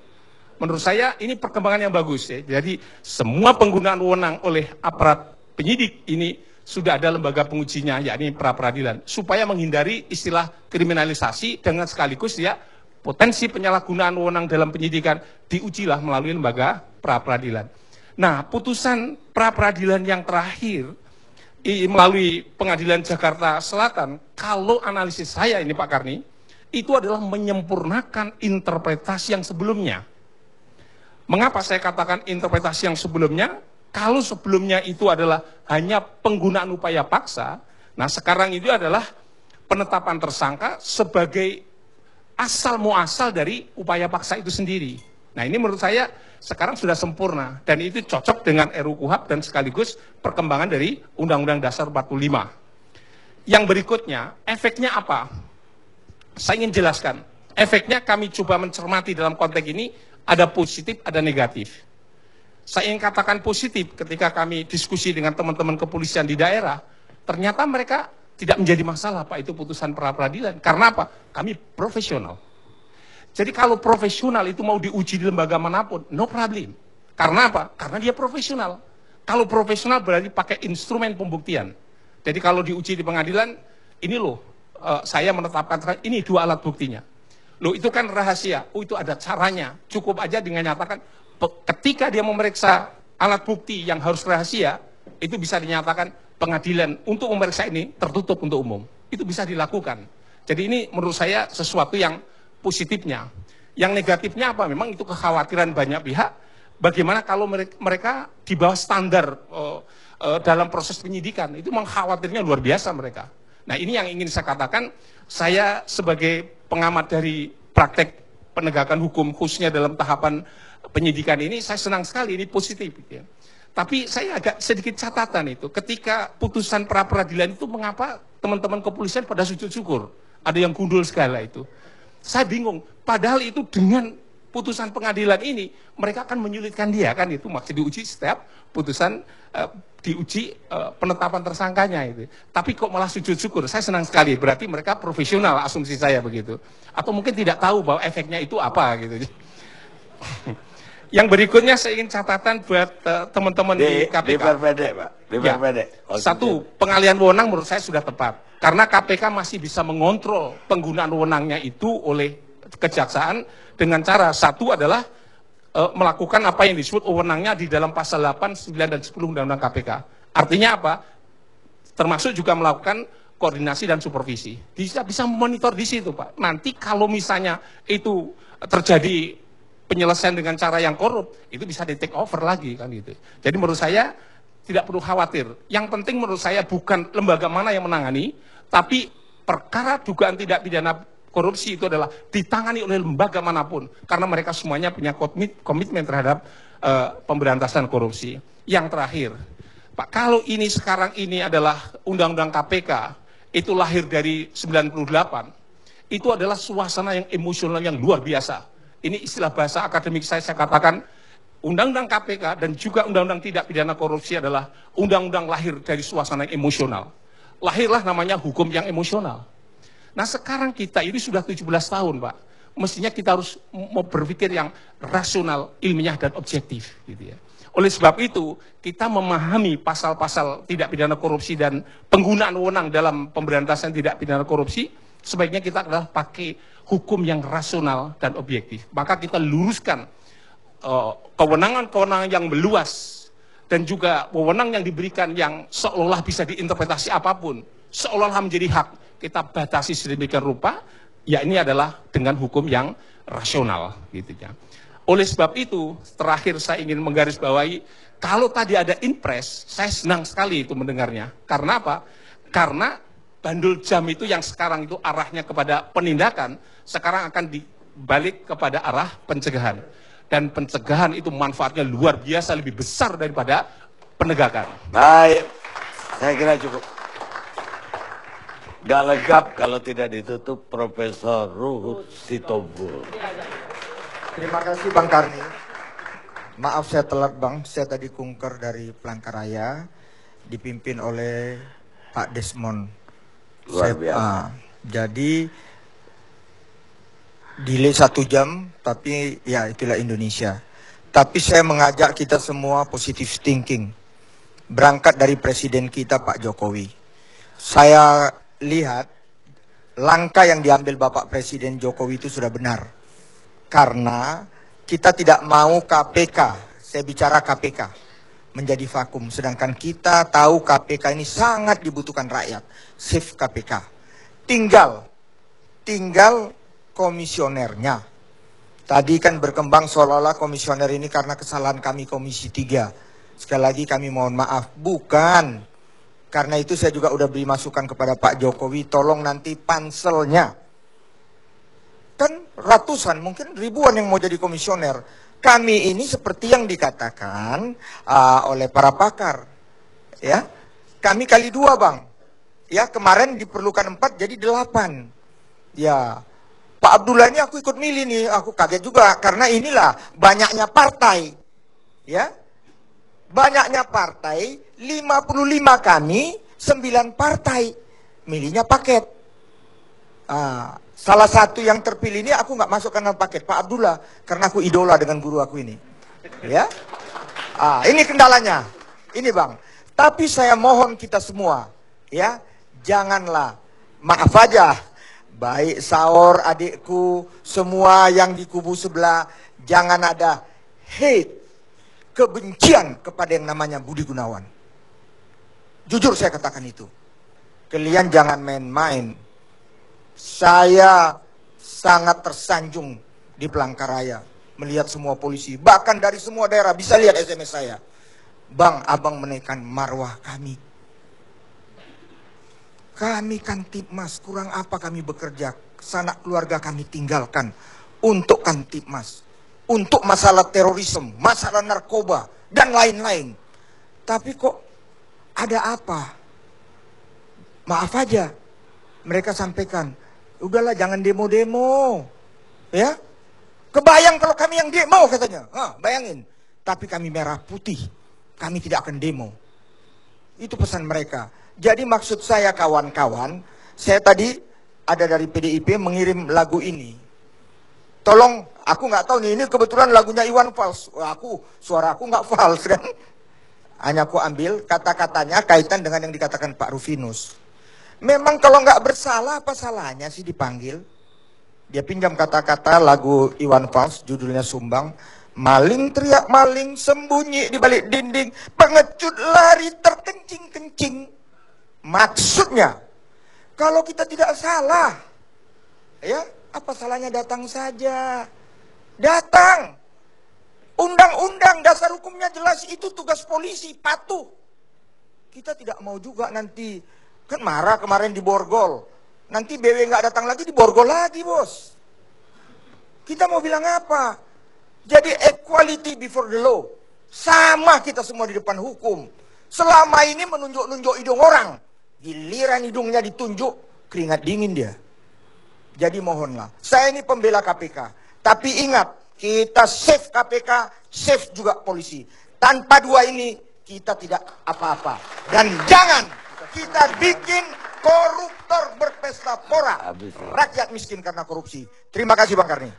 S10: Menurut saya ini perkembangan yang bagus ya. Jadi semua penggunaan wewenang oleh aparat penyidik ini sudah ada lembaga pengujinya, yakni pra-peradilan, supaya menghindari istilah kriminalisasi dengan sekaligus ya potensi penyalahgunaan wewenang dalam penyidikan diujilah melalui lembaga pra-peradilan. Nah, putusan pra-peradilan yang terakhir melalui Pengadilan Jakarta Selatan, kalau analisis saya ini Pak Karni, itu adalah menyempurnakan interpretasi yang sebelumnya. Mengapa saya katakan interpretasi yang sebelumnya? Kalau sebelumnya itu adalah hanya penggunaan upaya paksa, nah sekarang itu adalah penetapan tersangka sebagai asal muasal dari upaya paksa itu sendiri. Nah ini menurut saya sekarang sudah sempurna dan itu cocok dengan RUU KUHP dan sekaligus perkembangan dari Undang-Undang Dasar 45. Yang berikutnya, efeknya apa? Saya ingin jelaskan. Efeknya kami coba mencermati dalam konteks ini, ada positif, ada negatif. Saya ingin katakan positif ketika kami diskusi dengan teman-teman kepolisian di daerah, ternyata mereka tidak menjadi masalah Pak itu putusan pra-peradilan. Karena apa? Kami profesional. Jadi kalau profesional itu mau diuji di lembaga manapun, no problem. Karena apa? Karena dia profesional. Kalau profesional berarti pakai instrumen pembuktian. Jadi kalau diuji di pengadilan, ini loh, saya menetapkan ini 2 alat buktinya. Loh itu kan rahasia, itu ada caranya. Cukup aja dengan nyatakan, ketika dia memeriksa alat bukti yang harus rahasia, itu bisa dinyatakan pengadilan untuk memeriksa ini tertutup untuk umum. Itu bisa dilakukan. Jadi ini menurut saya sesuatu yang positifnya. Yang negatifnya apa? Memang itu kekhawatiran banyak pihak. Bagaimana kalau mereka di bawah standar dalam proses penyidikan, itu mengkhawatirnya luar biasa mereka. Nah ini yang ingin saya katakan, saya sebagai pengamat dari praktek penegakan hukum khususnya dalam tahapan penyidikan ini, saya senang sekali, ini positif. Ya. Tapi saya agak sedikit catatan itu, ketika putusan pra-peradilan itu mengapa teman-teman kepolisian pada sujud syukur, ada yang gundul segala itu. Saya bingung, padahal itu dengan putusan pengadilan ini mereka akan menyulitkan dia, kan itu masih diuji setiap putusan diuji penetapan tersangkanya itu. Tapi kok malah sujud syukur, saya senang sekali, berarti mereka profesional, asumsi saya begitu. Atau mungkin tidak tahu bahwa efeknya itu apa gitu. Yang berikutnya saya ingin catatan buat teman-teman di KPK.
S1: Diperpendek, Pak. Diperpendek.
S10: Ya, satu, pengalihan wewenang menurut saya sudah tepat. Karena KPK masih bisa mengontrol penggunaan wewenangnya itu oleh kejaksaan dengan cara, satu adalah melakukan apa yang disebut wewenangnya di dalam pasal 8, 9, dan 10 Undang-Undang KPK. Artinya apa? Termasuk juga melakukan koordinasi dan supervisi. Bisa memonitor di situ, Pak. Nanti kalau misalnya itu terjadi penyelesaian dengan cara yang korup, itu bisa di take over lagi kan gitu. Jadi menurut saya tidak perlu khawatir. Yang penting menurut saya bukan lembaga mana yang menangani, tapi perkara dugaan tidak pidana korupsi itu adalah ditangani oleh lembaga manapun, karena mereka semuanya punya komitmen terhadap pemberantasan korupsi. Yang terakhir, Pak, kalau ini sekarang ini adalah Undang-Undang KPK, itu lahir dari 98, itu adalah suasana yang emosional yang luar biasa. Ini istilah bahasa akademik saya katakan, Undang-Undang KPK dan juga Undang-Undang Tidak Pidana Korupsi adalah undang-undang lahir dari suasana yang emosional. Lahirlah namanya hukum yang emosional. Nah sekarang kita ini sudah 17 tahun, Pak. Mestinya kita harus mau berpikir yang rasional, ilmiah, dan objektif. Gitu ya. Oleh sebab itu, kita memahami pasal-pasal tidak pidana korupsi dan penggunaan wewenang dalam pemberantasan tidak pidana korupsi, sebaiknya kita adalah pakai hukum yang rasional dan objektif. Maka kita luruskan kewenangan-kewenangan yang meluas dan juga wewenang yang diberikan yang seolah-olah bisa diinterpretasi apapun, seolah-olah menjadi hak, kita batasi sedemikian rupa, ya ini adalah dengan hukum yang rasional gitu ya. Oleh sebab itu, terakhir saya ingin menggarisbawahi, kalau tadi ada impres, saya senang sekali itu mendengarnya. Karena apa? Karena bandul jam itu yang sekarang itu arahnya kepada penindakan, sekarang akan dibalik kepada arah pencegahan. Dan pencegahan itu manfaatnya luar biasa, lebih besar daripada penegakan.
S1: Baik, saya kira cukup. Gak lengkap kalau tidak ditutup Profesor Ruhut Sitompul.
S11: Terima kasih Bang Karni. Maaf saya telat Bang, saya tadi kunker dari Palangkaraya, dipimpin oleh Pak Desmond.
S1: Luar biasa.
S11: Jadi delay 1 jam, tapi ya itulah Indonesia. Tapi saya mengajak kita semua positive thinking. Berangkat dari Presiden kita Pak Jokowi. Saya lihat langkah yang diambil Bapak Presiden Jokowi itu sudah benar. Karena kita tidak mau KPK, saya bicara KPK, menjadi vakum. Sedangkan kita tahu KPK ini sangat dibutuhkan rakyat. Save KPK. Tinggal komisionernya. Tadi kan berkembang seolah-olah komisioner ini karena kesalahan kami Komisi 3. Sekali lagi kami mohon maaf. Bukan. Karena itu saya juga udah beri masukan kepada Pak Jokowi, tolong nanti panselnya. Kan ratusan, mungkin ribuan yang mau jadi komisioner. Kami ini seperti yang dikatakan oleh para pakar. Ya, kami kali 2 Bang. Ya, kemarin diperlukan 4 jadi 8. Ya, Pak Abdullah ini aku ikut milih nih, aku kaget juga karena inilah banyaknya partai. Ya. Banyaknya partai, 55 kami, 9 partai. Milihnya paket. Salah satu yang terpilih ini aku nggak masukkan dalam paket, Pak Abdullah, karena aku idola dengan guru aku ini. Ya. Ini kendalanya. Ini Bang. Tapi saya mohon kita semua, ya, janganlah, maaf aja, baik Saur, adikku, semua yang di kubu sebelah, jangan ada hate, kebencian kepada yang namanya Budi Gunawan. Jujur saya katakan itu. Kalian jangan main-main. Saya sangat tersanjung di Palangkaraya melihat semua polisi, bahkan dari semua daerah, bisa lihat SMS saya. Bang, abang menaikkan marwah kami. Kami Kantipmas, kurang apa kami bekerja, sanak keluarga kami tinggalkan untuk Kantipmas, untuk masalah terorisme, masalah narkoba, dan lain-lain. Tapi kok ada apa? Maaf aja, mereka sampaikan, udahlah jangan demo-demo, ya. Kebayang kalau kami yang demo katanya. Bayangin. Tapi kami merah putih. Kami tidak akan demo. Itu pesan mereka. Jadi maksud saya kawan-kawan, saya tadi ada dari PDIP mengirim lagu ini. Tolong, aku nggak tahu nih, ini kebetulan lagunya Iwan Fals. Suara aku nggak fals kan. Hanya aku ambil kata-katanya kaitan dengan yang dikatakan Pak Rufinus. Memang kalau nggak bersalah, apa salahnya sih dipanggil? Dia pinjam kata-kata lagu Iwan Fals, judulnya Sumbang. Maling teriak maling, sembunyi di balik dinding, pengecut lari terkencing-kencing. Maksudnya, kalau kita tidak salah, ya apa salahnya datang saja? Datang. Undang-undang dasar hukumnya jelas, itu tugas polisi, patuh. Kita tidak mau juga nanti, kan marah kemarin di Borgol. Nanti BW nggak datang lagi, di Borgol lagi, bos. Kita mau bilang apa? Jadi equality before the law. Sama kita semua di depan hukum. Selama ini menunjuk-nunjuk hidung orang. Giliran hidungnya ditunjuk, keringat dingin dia. Jadi mohonlah. Saya ini pembela KPK. Tapi ingat, kita save KPK, save juga polisi. Tanpa dua ini, kita tidak apa-apa. Dan jangan kita bikin koruptor berpesta pora. Rakyat miskin karena korupsi. Terima kasih Bang Karni.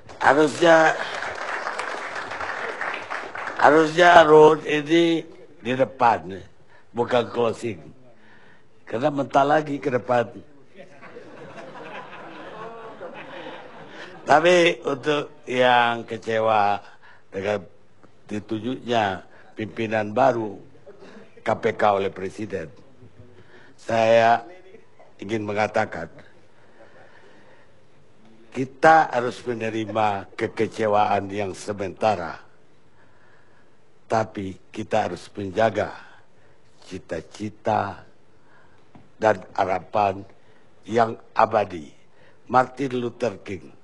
S1: Harusnya road ini di depan, bukan closing. Karena mentah lagi ke depan. Tapi untuk yang kecewa dengan ditunjuknya pimpinan baru KPK oleh Presiden, saya ingin mengatakan kita harus menerima kekecewaan yang sementara, tapi kita harus menjaga cita-cita dan harapan yang abadi. Martin Luther King.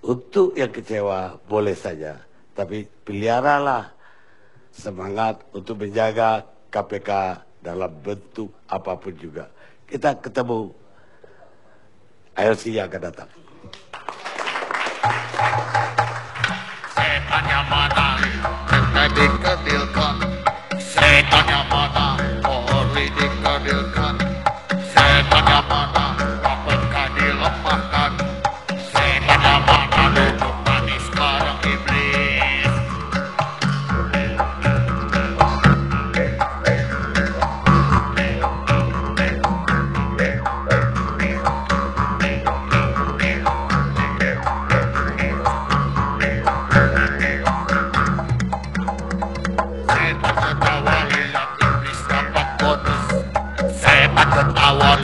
S1: Untuk yang kecewa boleh saja, tapi peliharalah semangat untuk menjaga KPK dalam bentuk apapun juga. Kita ketemu ILC yang akan datang.
S12: Setannya mana? Dikerilkan. Setannya mana? Polri dikerilkan. Setannya mana? KPK dilemahkan. Setannya mana? Duduk manis bareng iblis. Setan awal